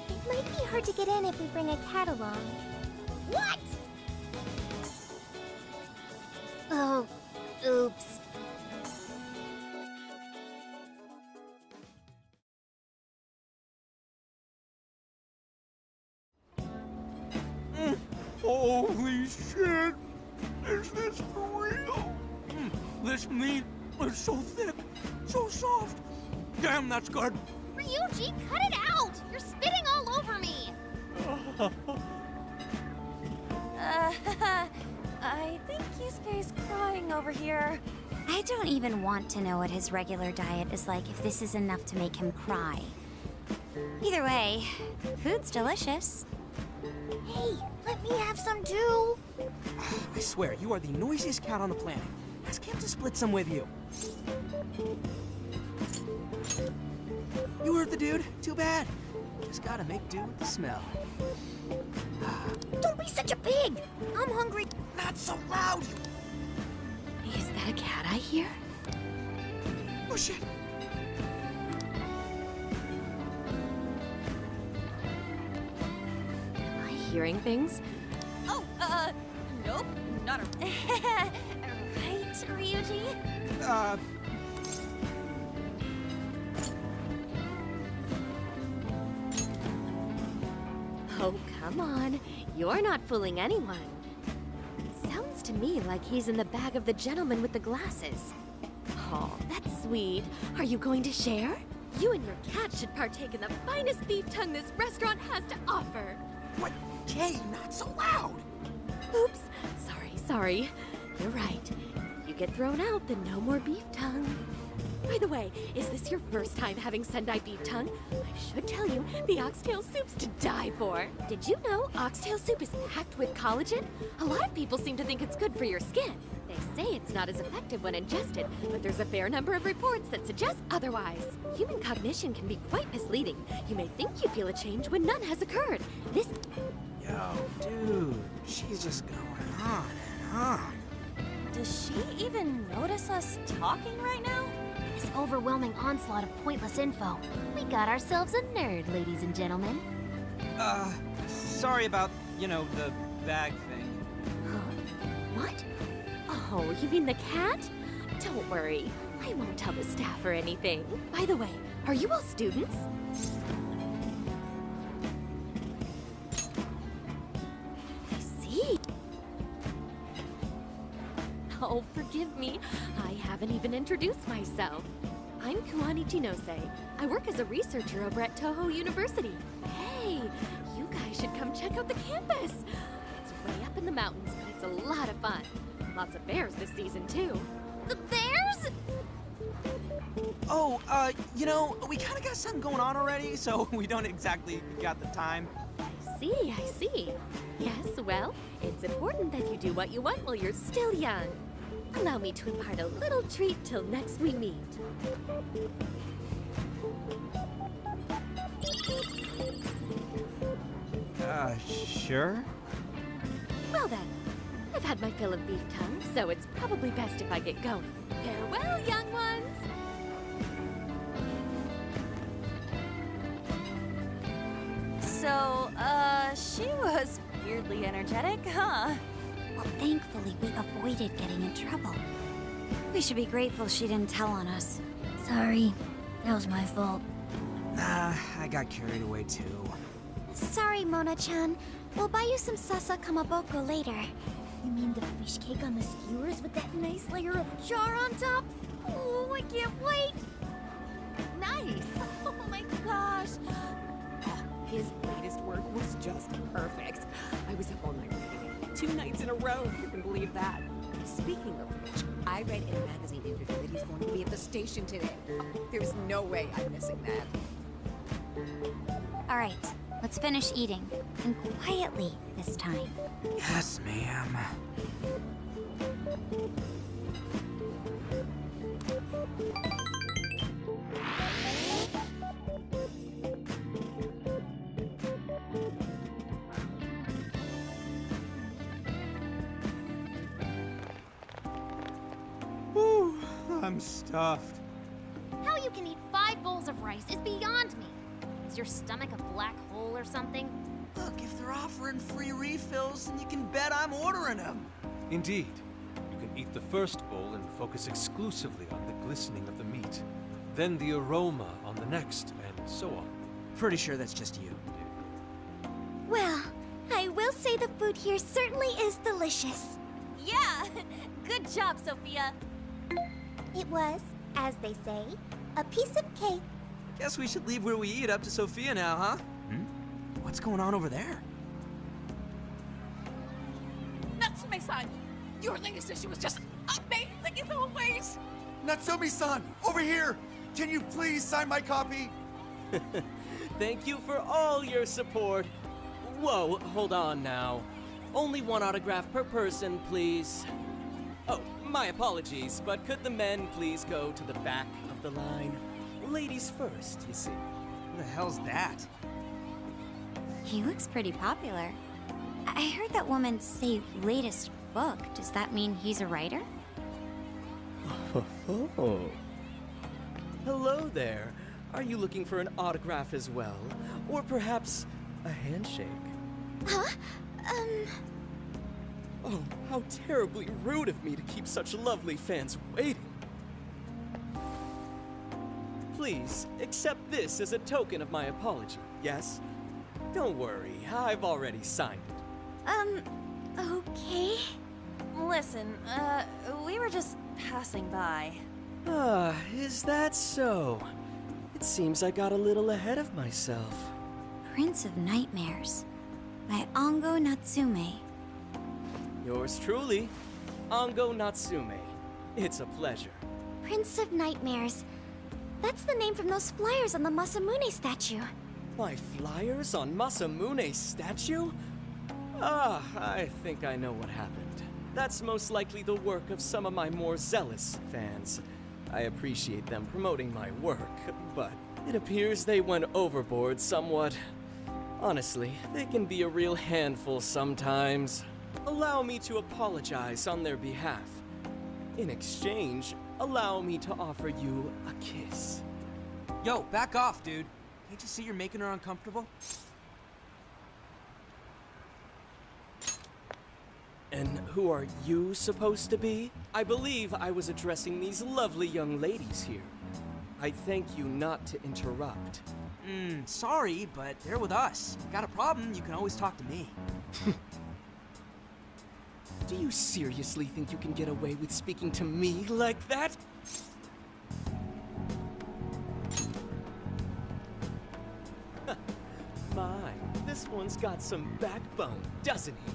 It might be hard to get in if we bring a cat along. What? Oh, oops. Holy shit! Is this for real? This meat is so thick, so soft. Damn, that's good. Ryuji, cut it out! You're spitting all over me! I think Yusuke's crying over here. I don't even want to know what his regular diet is like if this is enough to make him cry. Either way, food's delicious. Hey, let me have some too! I swear, you are the noisiest cat on the planet. Ask him to split some with you. You heard the dude. Too bad. Just gotta make do with the smell. Don't be such a pig! I'm hungry. Not so loud, you... Is that a cat I hear? Oh, shit. Am I hearing things? Oh, nope, not a... right, Ryuji? Oh, come on. You're not fooling anyone. Sounds to me like he's in the bag of the gentleman with the glasses. Oh, that's sweet. Are you going to share? You and your cat should partake in the finest beef tongue this restaurant has to offer. What? Kay, not so loud! Oops. Sorry. You're right. If you get thrown out, then no more beef tongue. By the way, is this your first time having Sendai beef tongue? I should tell you, the oxtail soup's to die for. Did you know oxtail soup is packed with collagen? A lot of people seem to think it's good for your skin. They say it's not as effective when ingested, but there's a fair number of reports that suggest otherwise. Human cognition can be quite misleading. You may think you feel a change when none has occurred. This... Yo, dude, she's just going on and on. Does she even notice us talking right now? This overwhelming onslaught of pointless info. We got ourselves a nerd, ladies and gentlemen. Sorry about, the bag thing. What? Oh, you mean the cat? Don't worry. I won't tell the staff or anything. By the way, are you all students? I see. Oh, forgive me. I haven't even introduced myself. I'm Kuani Chinose. I work as a researcher over at Toho University. Hey, you guys should come check out the campus. It's way up in the mountains, but it's a lot of fun. Lots of bears this season, too. The bears? Oh, we kind of got something going on already, so we don't exactly got the time. I see. Yes, well, it's important that you do what you want while you're still young. Allow me to impart a little treat till next we meet. Sure? Well then, I've had my fill of beef tongue, so it's probably best if I get going. Farewell, young ones! So, she was weirdly energetic, huh? Well, thankfully, we avoided getting in trouble. We should be grateful she didn't tell on us. Sorry. That was my fault. Nah, I got carried away too. Sorry, Mona-chan. We'll buy you some sasa kamaboko later. You mean the fish cake on the skewers with that nice layer of char on top? Oh, I can't wait! Nice! Oh my gosh! Oh, his latest work was just perfect. I was up all night reading it. 2 nights in a row, if you can believe that. Speaking of which, I read in a magazine interview that he's going to be at the station today. There's no way I'm missing that. All right, let's finish eating. And quietly this time. Yes, ma'am. I'm stuffed. How you can eat 5 bowls of rice is beyond me. Is your stomach a black hole or something? Look, if they're offering free refills, then you can bet I'm ordering them. Indeed. You can eat the first bowl and focus exclusively on the glistening of the meat. Then the aroma on the next, and so on. Pretty sure that's just you. Well, I will say the food here certainly is delicious. Yeah! Good job, Sophia! It was, as they say, a piece of cake. Guess we should leave where we eat up to Sophia now, huh? What's going on over there? Natsume-san, your latest issue was just amazing as always! Natsumi-san, over here! Can you please sign my copy? Thank you for all your support. Whoa, hold on now. Only 1 autograph per person, please. Oh, my apologies, but could the men please go to the back of the line? Ladies first, you see. Who the hell's that? He looks pretty popular. I heard that woman say latest book. Does that mean he's a writer? Oh. Hello there. Are you looking for an autograph as well? Or perhaps a handshake? Huh? Oh, how terribly rude of me to keep such lovely fans waiting. Please, accept this as a token of my apology, yes? Don't worry, I've already signed it. Okay. Listen, we were just passing by. Ah, is that so? It seems I got a little ahead of myself. Prince of Nightmares by Ongo Natsume. Yours truly, Ongo Natsume. It's a pleasure. Prince of Nightmares. That's the name from those flyers on the Masamune statue. My flyers on Masamune's statue? Ah, I think I know what happened. That's most likely the work of some of my more zealous fans. I appreciate them promoting my work, but it appears they went overboard somewhat. Honestly, they can be a real handful sometimes. Allow me to apologize on their behalf. In exchange, allow me to offer you a kiss. Yo, back off, dude. Can't you see you're making her uncomfortable? And who are you supposed to be? I believe I was addressing these lovely young ladies here. I thank you not to interrupt. Sorry, but they're with us. Got a problem, you can always talk to me. Do you seriously think you can get away with speaking to me like that? My, this one's got some backbone, doesn't he?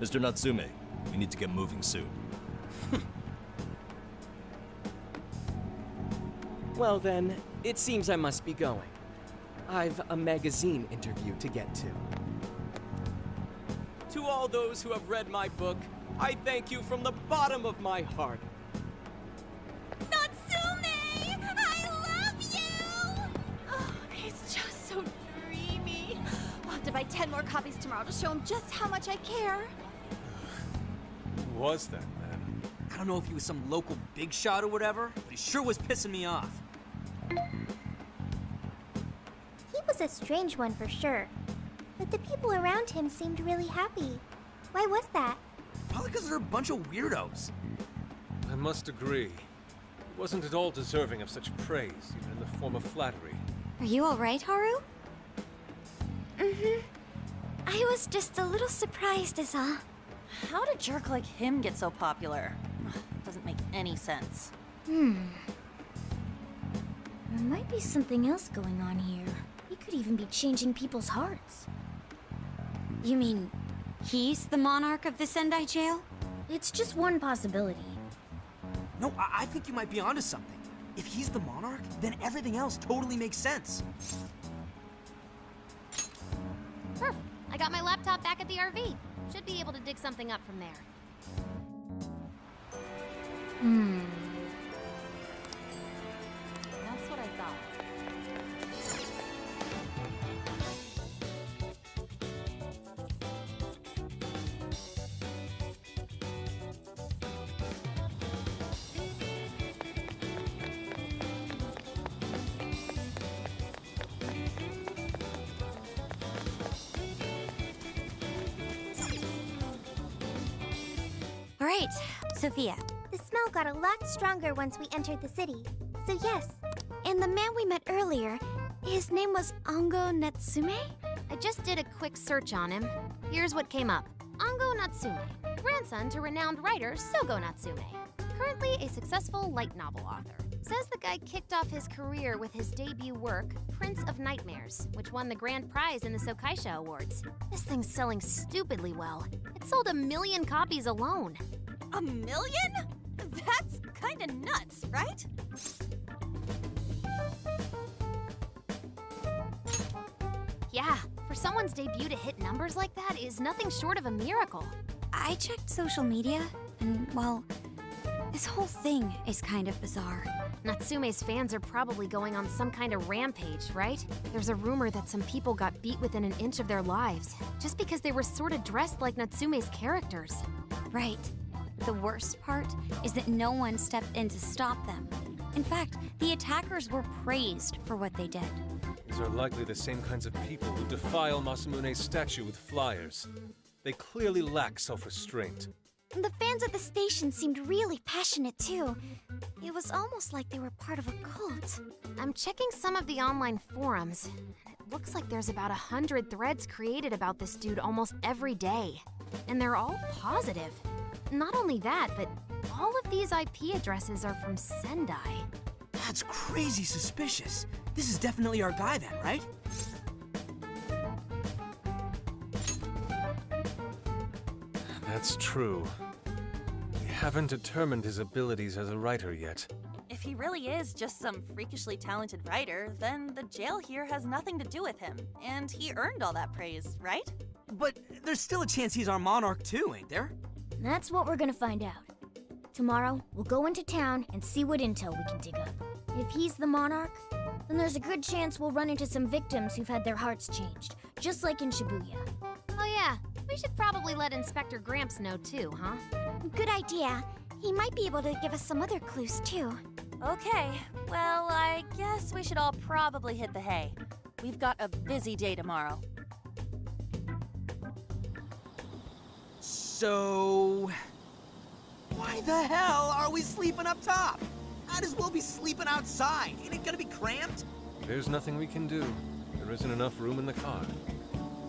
Mr. Natsume, we need to get moving soon. Well then, it seems I must be going. I've a magazine interview to get to. To all those who have read my book, I thank you from the bottom of my heart. Natsume! I love you! Oh, he's just so dreamy. I'll have to buy 10 more copies tomorrow to show him just how much I care. Who was that man? I don't know if he was some local big shot or whatever, but he sure was pissing me off. He was a strange one for sure. But the people around him seemed really happy. Why was that? Probably because they're a bunch of weirdos. I must agree. He wasn't at all deserving of such praise, even in the form of flattery. Are you alright, Haru? I was just a little surprised is all. How did a jerk like him get so popular? Doesn't make any sense. There might be something else going on here. He could even be changing people's hearts. You mean he's the monarch of the Sendai jail? It's just one possibility. No, I think you might be onto something. If he's the monarch, then everything else totally makes sense. Perf. I got my laptop back at the RV. Should be able to dig something up from there. That's what I thought. Alright, Sophia. The smell got a lot stronger once we entered the city. So yes. And the man we met earlier, his name was Ango Natsume? I just did a quick search on him. Here's what came up. Ango Natsume, grandson to renowned writer Sogo Natsume. Currently a successful light novel author. Says the guy kicked off his career with his debut work, Prince of Nightmares, which won the grand prize in the Sokaisha Awards. This thing's selling stupidly well. It sold 1 million copies alone. 1 million? That's kinda nuts, right? Yeah, for someone's debut to hit numbers like that is nothing short of a miracle. I checked social media, and well, this whole thing is kind of bizarre. Natsume's fans are probably going on some kind of rampage, right? There's a rumor that some people got beat within an inch of their lives, just because they were sort of dressed like Natsume's characters. Right. The worst part is that no one stepped in to stop them. In fact, the attackers were praised for what they did. These are likely the same kinds of people who defile Masamune's statue with flyers. They clearly lack self-restraint. The fans at the station seemed really passionate too. It was almost like they were part of a cult. I'm checking some of the online forums. It looks like there's about 100 threads created about this dude almost every day. And they're all positive. Not only that, but all of these IP addresses are from Sendai. That's crazy suspicious. This is definitely our guy then, right? That's true. We haven't determined his abilities as a writer yet. If he really is just some freakishly talented writer, then the jail here has nothing to do with him, and he earned all that praise, right? But there's still a chance he's our monarch too, ain't there? That's what we're gonna find out. Tomorrow, we'll go into town and see what intel we can dig up. If he's the monarch, then there's a good chance we'll run into some victims who've had their hearts changed, just like in Shibuya. Oh yeah, we should probably let Inspector Gramps know too, huh? Good idea. He might be able to give us some other clues too. Okay, well, I guess we should all probably hit the hay. We've got a busy day tomorrow. So... why the hell are we sleeping up top? Might as well be sleeping outside. Ain't it gonna be cramped? There's nothing we can do. There isn't enough room in the car.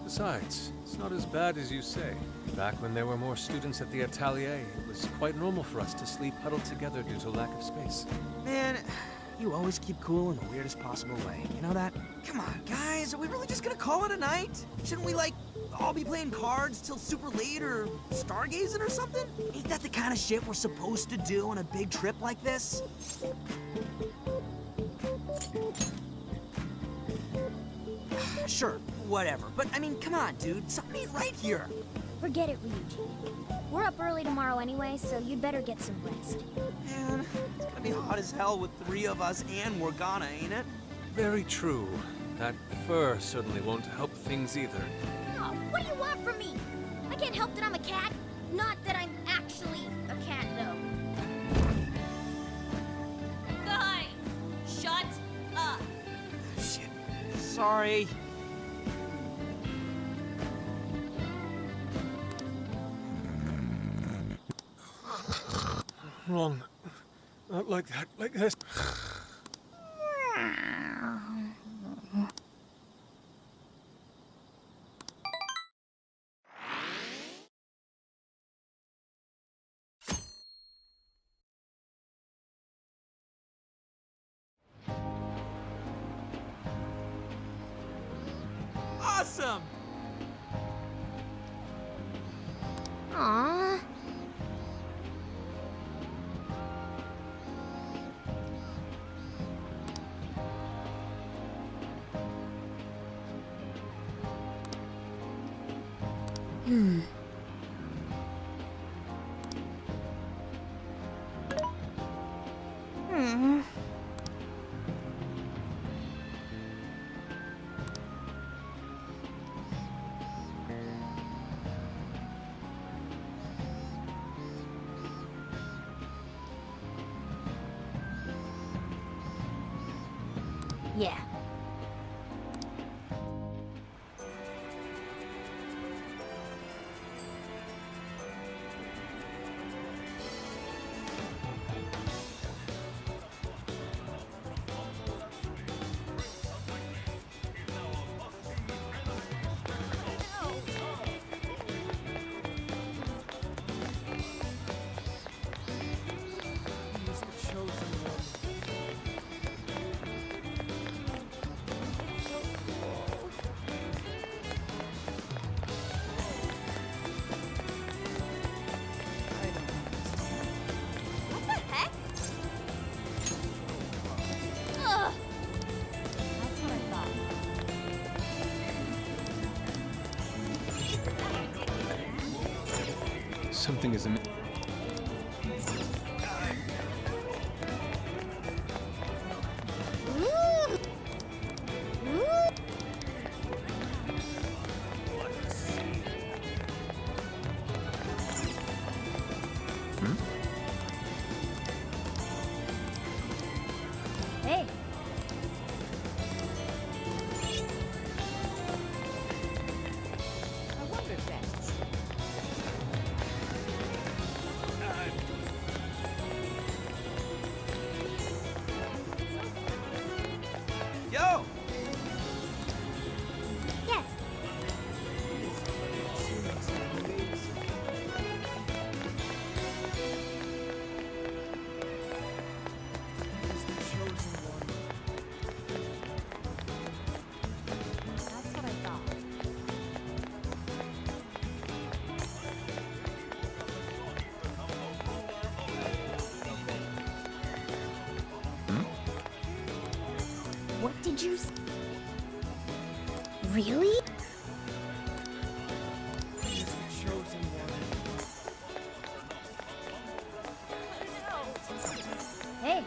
Besides, it's not as bad as you say. Back when there were more students at the atelier, it was quite normal for us to sleep huddled together due to lack of space. Man, you always keep cool in the weirdest possible way. You know that? Come on, guys. Are we really just gonna call it a night? Shouldn't we, like, all be playing cards till super late or stargazing or something? Ain't that the kind of shit we're supposed to do on a big trip like this? Sure, whatever. But, I mean, come on, dude. Something ain't right here. Forget it, Ryuji. We're up early tomorrow anyway, so you'd better get some rest. Man, it's gonna be hot as hell with 3 of us and Morgana, ain't it? Very true. That fur certainly won't help things either. Oh, what do you want from me? I can't help that I'm a cat. Not that I'm actually a cat, though. Guys, shut up. Shit. Sorry. Wrong. Not like that. Like this. Awesome! Aww. Yeah. Something is amiss. Hey. I wonder if that's... Yo! Yes. That's what I thought. What did you s- Really? Hey.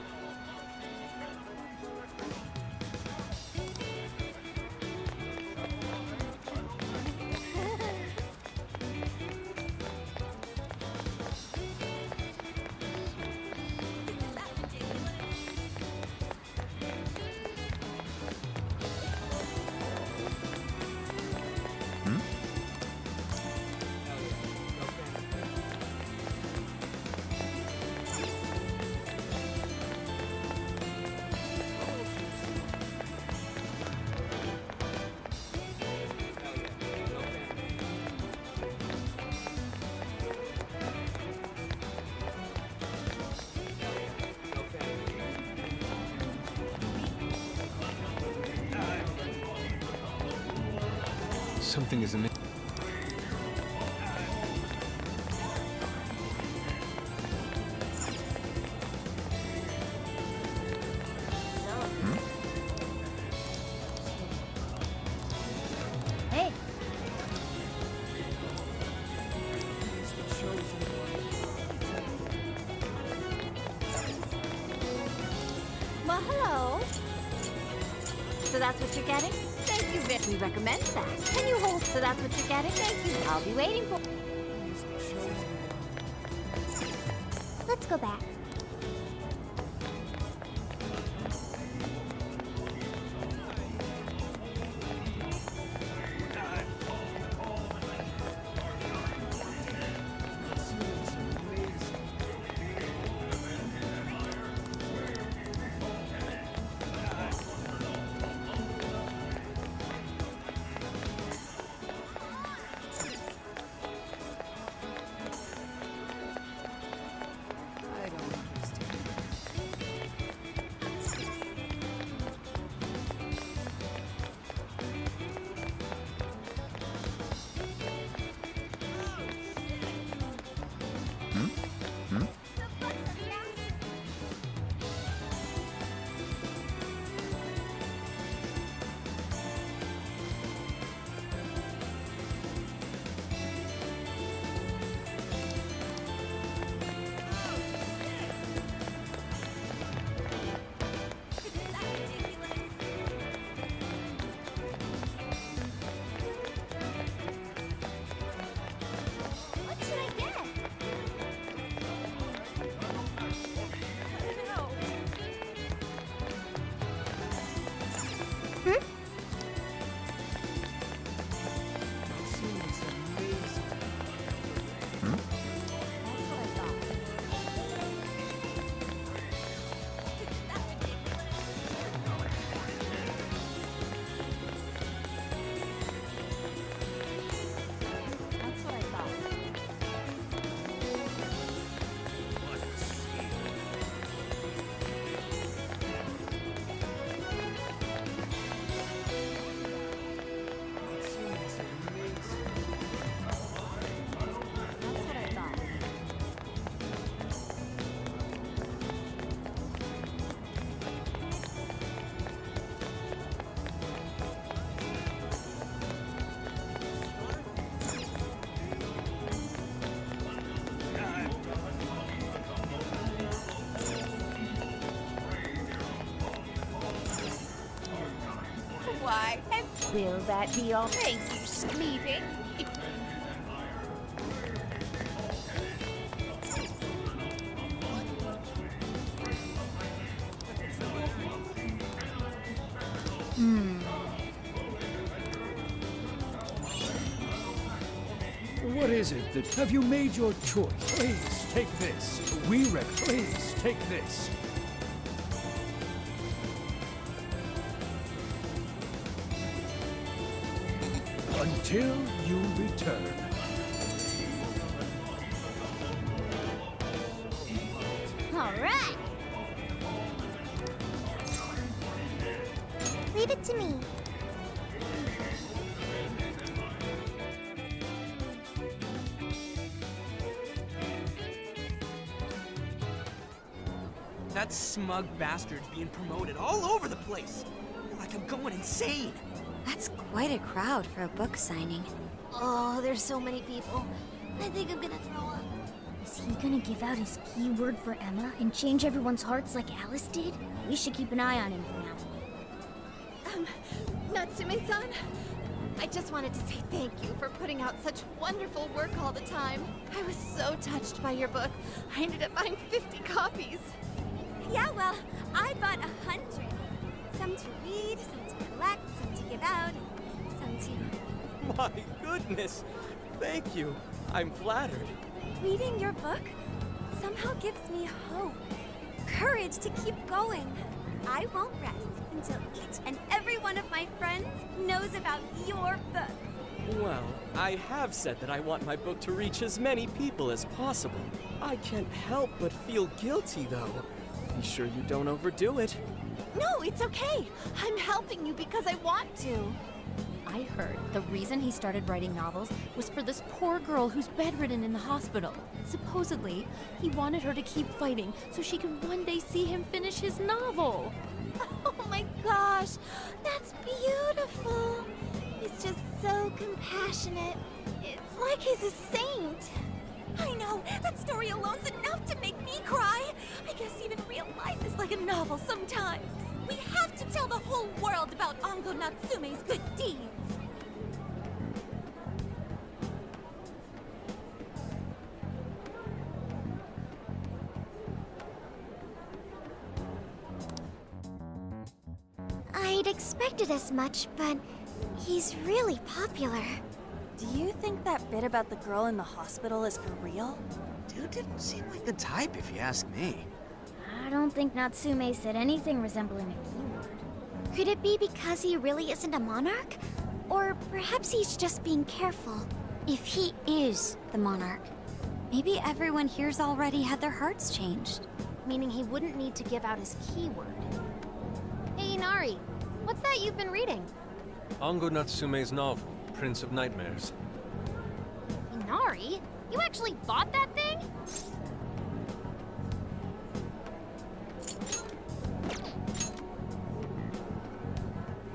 Something is amiss. Hey. Well, hello. So that's what you're getting? Thank you, Vic. We recommend that. Can you hold? So that's what you're getting? Thank you. I'll be waiting for. Let's go back. I don't Will that be all? Thank you, Sneevy. What is it that have you made your choice? Please take this. Please take this. Until you return. All right. Leave it to me. That smug bastard's being promoted all over the place. I feel like I'm going insane. That's quite a crowd for a book signing. Oh, there's so many people. I think I'm gonna throw up. Is he gonna give out his keyword for Emma and change everyone's hearts like Alice did? We should keep an eye on him for now. Natsume-san, I just wanted to say thank you for putting out such wonderful work all the time. I was so touched by your book. I ended up buying 50 copies. Yeah, well, I bought 100. Some to read, some to collect, some to give out, some to... My goodness! Thank you. I'm flattered. Reading your book somehow gives me hope, courage to keep going. I won't rest until each and every one of my friends knows about your book. Well, I have said that I want my book to reach as many people as possible. I can't help but feel guilty, though. Be sure you don't overdo it. No, it's okay. I'm helping you because I want to. I heard the reason he started writing novels was for this poor girl who's bedridden in the hospital. Supposedly, he wanted her to keep fighting so she could one day see him finish his novel. Oh my gosh, that's beautiful. He's just so compassionate. It's like he's a saint. I know, that story alone's enough to make me cry. I guess even real life is like a novel sometimes. We have to tell the whole world about Ango Natsume's good deeds. I'd expected as much, but he's really popular. Do you think that bit about the girl in the hospital is for real? Dude didn't seem like the type, if you ask me. I don't think Natsume said anything resembling a keyword. Could it be because he really isn't a monarch? Or perhaps he's just being careful. If he is the monarch, maybe everyone here's already had their hearts changed. Meaning he wouldn't need to give out his keyword. Hey, Inari, what's that you've been reading? Ango Natsume's novel, Prince of Nightmares. Inari? You actually bought that thing?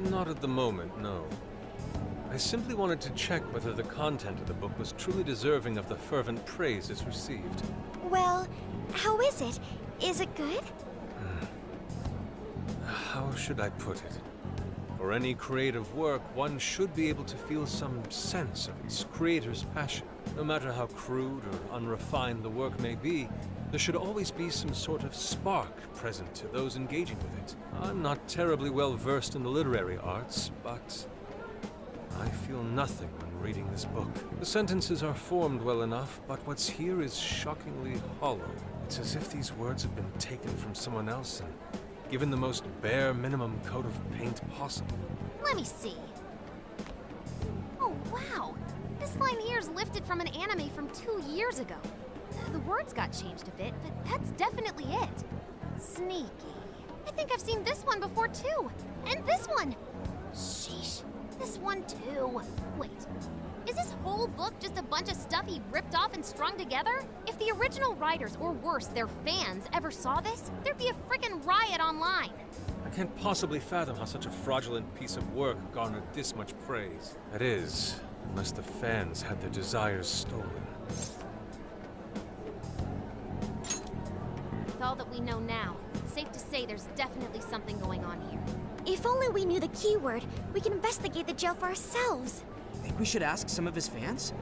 Not at the moment, no. I simply wanted to check whether the content of the book was truly deserving of the fervent praise it's received. Well, how is it? Is it good? How should I put it? For any creative work, one should be able to feel some sense of its creator's passion. No matter how crude or unrefined the work may be, there should always be some sort of spark present to those engaging with it. I'm not terribly well versed in the literary arts, but I feel nothing when reading this book. The sentences are formed well enough, but what's here is shockingly hollow. It's as if these words have been taken from someone else and given the most bare minimum coat of paint possible. Let me see. Oh, wow. This line here is lifted from an anime from 2 years ago. The words got changed a bit, but that's definitely it. Sneaky. I think I've seen this one before, too. And this one. Sheesh. This one, too. Wait. Is this whole book just a bunch of stuff he ripped off and strung together? If the original writers, or worse, their fans, ever saw this, there'd be a frickin' riot online. I can't possibly fathom how such a fraudulent piece of work garnered this much praise. That is, unless the fans had their desires stolen. With all that we know now, it's safe to say there's definitely something going on here. If only we knew the keyword, we can investigate the jail for ourselves. Think we should ask some of his fans?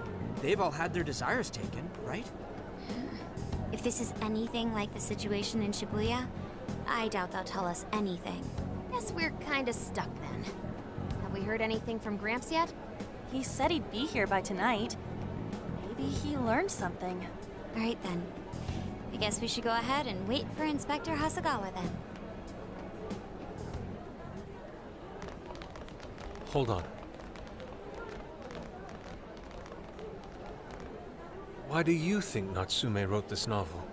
They've all had their desires taken, right? If this is anything like the situation in Shibuya, I doubt they'll tell us anything. Guess we're kinda stuck then. Have we heard anything from Gramps yet? He said he'd be here by tonight. Maybe he learned something. All right then. I guess we should go ahead and wait for Inspector Hasagawa then. Hold on. Why do you think Natsume wrote this novel?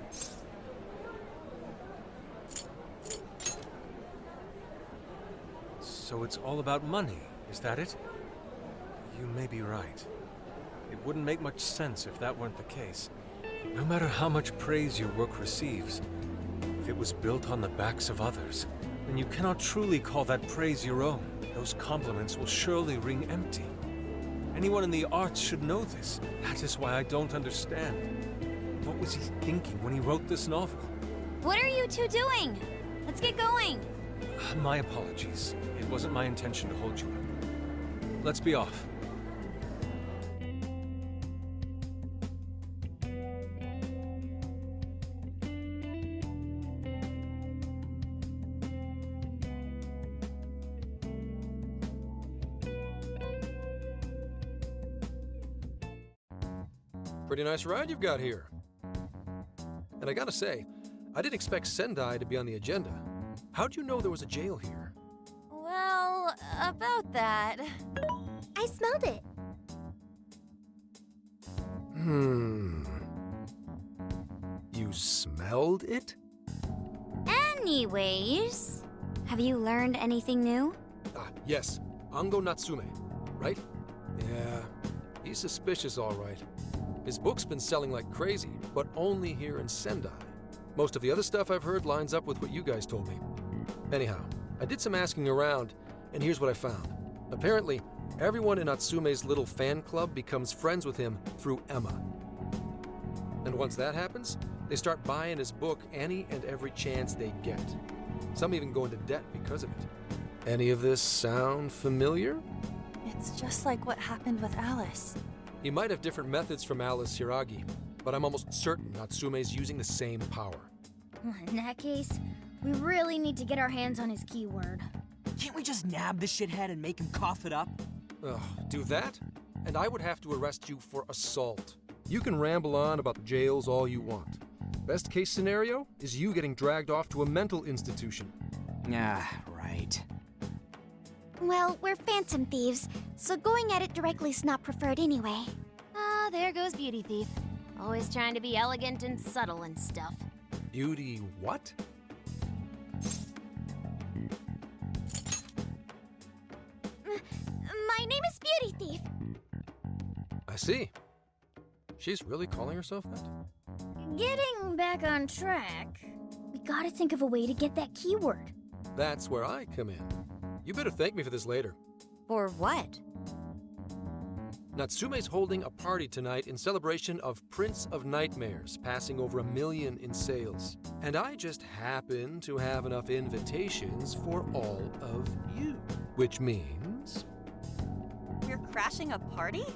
So it's all about money, is that it? You may be right. It wouldn't make much sense if that weren't the case. No matter how much praise your work receives, if it was built on the backs of others, then you cannot truly call that praise your own. Those compliments will surely ring empty. Anyone in the arts should know this. That is why I don't understand. What was he thinking when he wrote this novel? What are you two doing? Let's get going. My apologies. It wasn't my intention to hold you up. Let's be off. Pretty nice ride you've got here. And I gotta say, I didn't expect Sendai to be on the agenda. How'd you know there was a jail here? Well, about that. I smelled it. You smelled it? Anyways, have you learned anything new? Yes. Ango Natsume, right? Yeah, he's suspicious all right. His book's been selling like crazy, but only here in Sendai. Most of the other stuff I've heard lines up with what you guys told me. Anyhow, I did some asking around, and here's what I found. Apparently, everyone in Natsume's little fan club becomes friends with him through Emma. And once that happens, they start buying his book any and every chance they get. Some even go into debt because of it. Any of this sound familiar? It's just like what happened with Alice. He might have different methods from Alice Hiragi, but I'm almost certain Natsume's using the same power. In that case, we really need to get our hands on his keyword. Can't we just nab the shithead and make him cough it up? Do that? And I would have to arrest you for assault. You can ramble on about the jails all you want. Best case scenario is you getting dragged off to a mental institution. Right. Well, we're phantom thieves, so going at it directly's not preferred anyway. Ah, there goes Beauty Thief. Always trying to be elegant and subtle and stuff. Beauty what? My name is Beauty Thief. I see. She's really calling herself that? Getting back on track, we gotta think of a way to get that keyword. That's where I come in. You better thank me for this later. For what? Natsume's holding a party tonight in celebration of Prince of Nightmares passing over 1 million in sales. And I just happen to have enough invitations for all of you. Which means... We're crashing a party?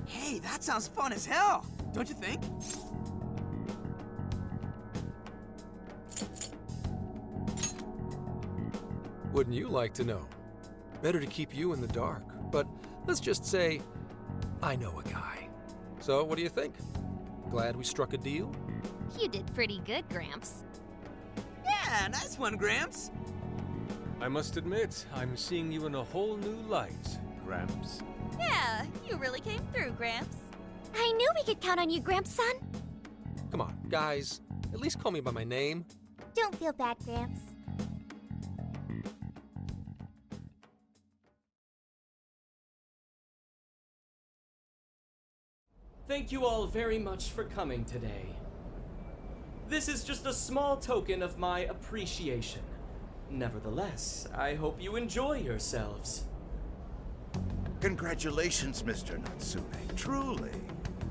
Hey, that sounds fun as hell, don't you think? Wouldn't you like to know? Better to keep you in the dark, but let's just say I know a guy. So what do you think? Glad we struck a deal? You did pretty good, Gramps. Yeah, nice one, Gramps. I must admit, I'm seeing you in a whole new light, Gramps. Yeah, you really came through, Gramps. I knew we could count on you, Gramps-son. Come on, guys. At least call me by my name. Don't feel bad, Gramps. Thank you all very much for coming today. This is just a small token of my appreciation. Nevertheless, I hope you enjoy yourselves. Congratulations, Mr. Natsume. Truly.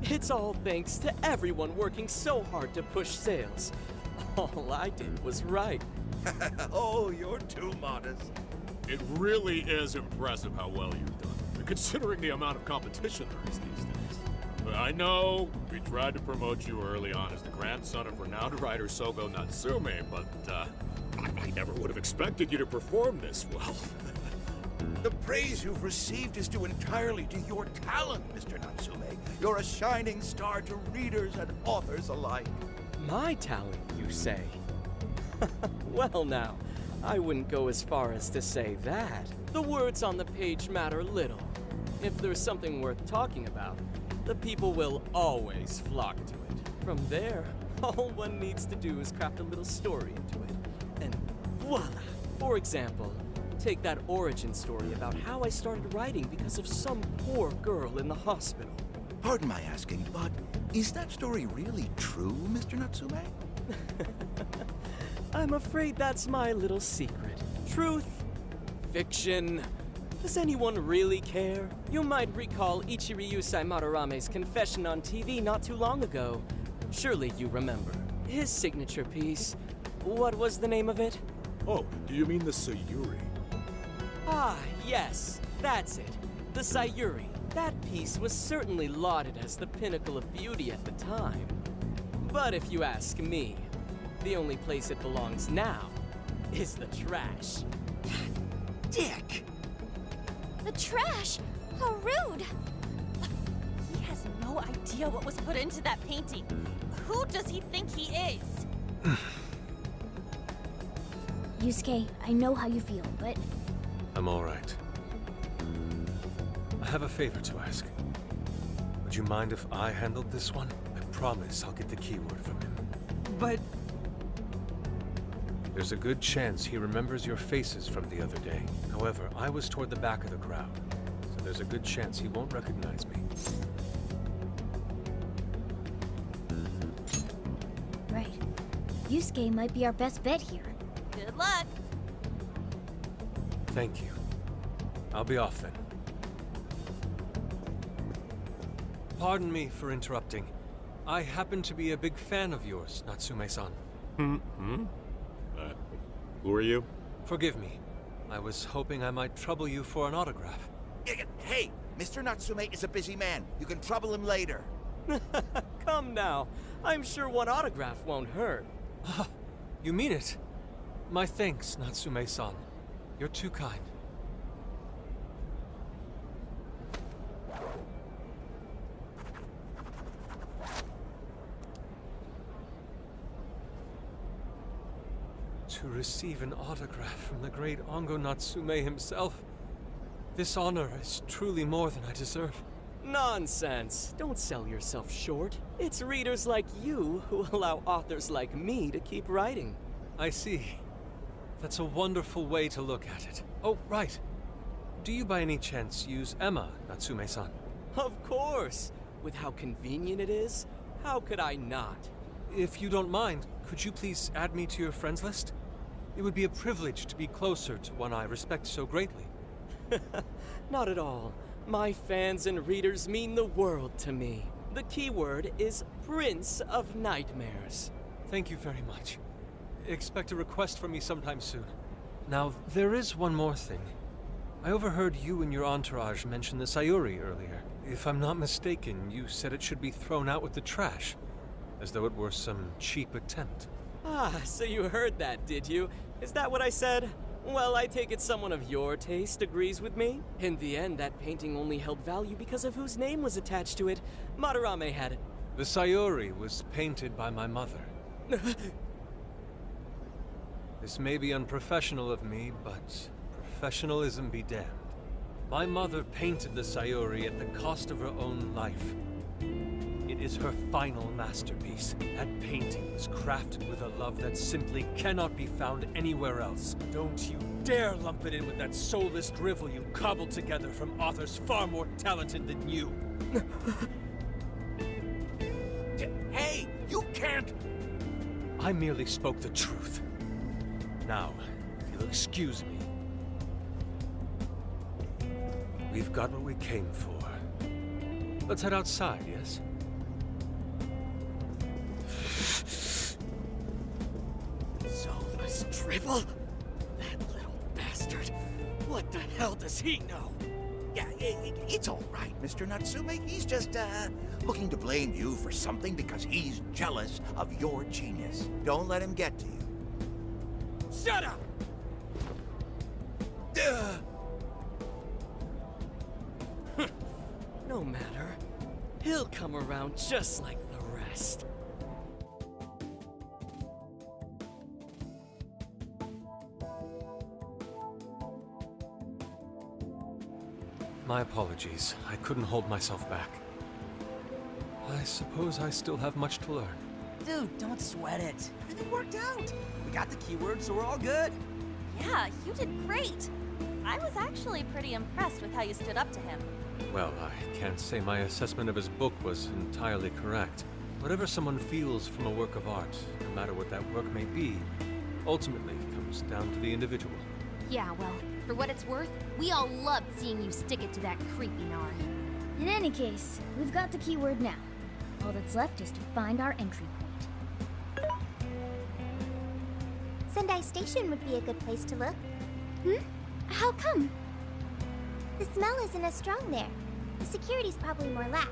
It's all thanks to everyone working so hard to push sales. All I did was write. Oh, you're too modest. It really is impressive how well you've done, considering the amount of competition there is these days. But I know we tried to promote you early on as the grandson of renowned writer Sogo Natsume, but I never would have expected you to perform this well. The praise you've received is due entirely to your talent, Mr. Natsume. You're a shining star to readers and authors alike. My talent, you say? Well now, I wouldn't go as far as to say that. The words on the page matter little. If there's something worth talking about, the people will always flock to it. From there, all one needs to do is craft a little story into it. And voila! For example, take that origin story about how I started writing because of some poor girl in the hospital. Pardon my asking, but is that story really true, Mr. Natsume? I'm afraid that's my little secret. Truth, fiction. Does anyone really care? You might recall Ichiryu Madorame's confession on TV not too long ago. Surely you remember. His signature piece. What was the name of it? Oh, do you mean the Sayuri? Ah, yes, that's it. The Sayuri. That piece was certainly lauded as the pinnacle of beauty at the time. But if you ask me, the only place it belongs now is the trash. Dick! The trash? How rude! He has no idea what was put into that painting. Who does he think he is? Yusuke, I know how you feel, but I'm all right. I have a favor to ask. Would you mind if I handled this one? I promise I'll get the keyword from him. But there's a good chance he remembers your faces from the other day. However, I was toward the back of the crowd, so there's a good chance he won't recognize me. right. Yusuke might be our best bet here. Good luck. Thank you. I'll be off then. Pardon me for interrupting. I happen to be a big fan of yours, Natsume-san. Who are you? Forgive me. I was hoping I might trouble you for an autograph. Hey, Mr. Natsume is a busy man. You can trouble him later. Come now. I'm sure one autograph won't hurt. You mean it? My thanks, Natsume-san. You're too kind. To receive an autograph from the great Ongo Natsume himself, this honor is truly more than I deserve. Nonsense. Don't sell yourself short. It's readers like you who allow authors like me to keep writing. I see. That's a wonderful way to look at it. Oh, right. Do you by any chance use Emma, Natsume-san? Of course. With how convenient it is, how could I not? If you don't mind, could you please add me to your friends list? It would be a privilege to be closer to one I respect so greatly. Not at all. My fans and readers mean the world to me. The keyword is Prince of Nightmares. Thank you very much. Expect a request from me sometime soon. Now, there is one more thing. I overheard you and your entourage mention the Sayuri earlier. If I'm not mistaken, you said it should be thrown out with the trash, as though it were some cheap attempt. Ah, so you heard that, did you? Is that what I said? Well, I take it someone of your taste agrees with me. In the end, that painting only held value because of whose name was attached to it. Madarame had it. The Sayuri was painted by my mother. This may be unprofessional of me, but professionalism be damned. My mother painted the Sayuri at the cost of her own life. It is her final masterpiece. That painting was crafted with a love that simply cannot be found anywhere else. Don't you dare lump it in with that soulless drivel you cobbled together from authors far more talented than you. Hey, you can't! I merely spoke the truth. Now, if you'll excuse me. We've got what we came for. Let's head outside, yes? Just drivel? That little bastard. What the hell does he know? Yeah, it's all right, Mr. Natsume. He's just, looking to blame you for something because he's jealous of your genius. Don't let him get to you. Shut up! No matter. He'll come around just like the rest. My apologies. I couldn't hold myself back. I suppose I still have much to learn. Dude, don't sweat it. Everything worked out. We got the keywords, so we're all good. Yeah, you did great. I was actually pretty impressed with how you stood up to him. Well, I can't say my assessment of his book was entirely correct. Whatever someone feels from a work of art, no matter what that work may be, ultimately comes down to the individual. Yeah, well, for what it's worth, we all loved seeing you stick it to that creepy Noir. In any case, we've got the keyword now. All that's left is to find our entry point. Sendai Station would be a good place to look. How come? The smell isn't as strong there. The security's probably more lax.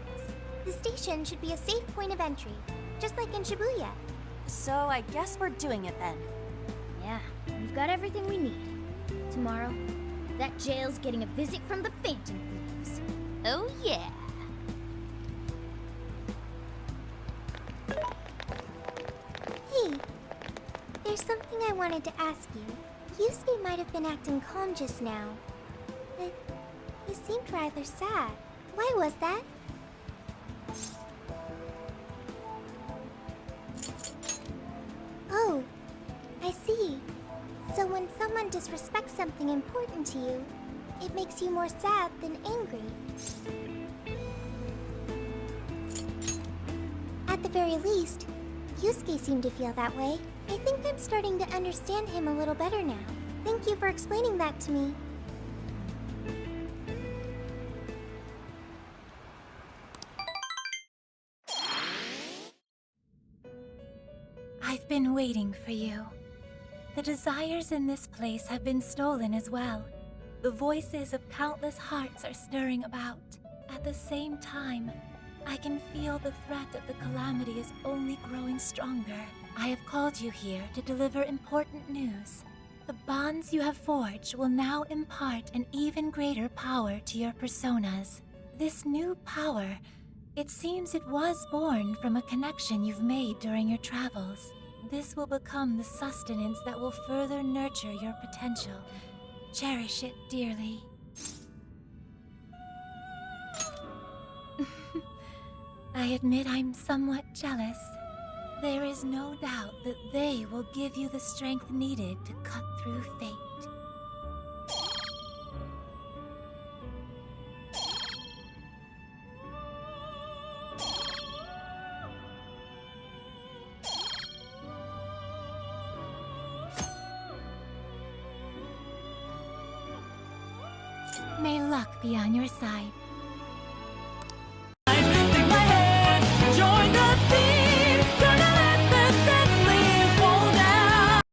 The station should be a safe point of entry, just like in Shibuya. So I guess we're doing it then. Yeah, we've got everything we need. Tomorrow, that jail's getting a visit from the Phantom Thieves. Oh yeah! Hey, there's something I wanted to ask you. Yusuke might have been acting calm just now, but he seemed rather sad. Why was that? Oh, I see. So when someone disrespects something important to you, it makes you more sad than angry. At the very least, Yusuke seemed to feel that way. I think I'm starting to understand him a little better now. Thank you for explaining that to me. I've been waiting for you. The desires in this place have been stolen as well. The voices of countless hearts are stirring about. At the same time, I can feel the threat of the calamity is only growing stronger. I have called you here to deliver important news. The bonds you have forged will now impart an even greater power to your personas. This new power, it seems it was born from a connection you've made during your travels. This will become the sustenance that will further nurture your potential. Cherish it dearly. I admit I'm somewhat jealous. There is no doubt that they will give you the strength needed to cut through fate. May luck be on your side.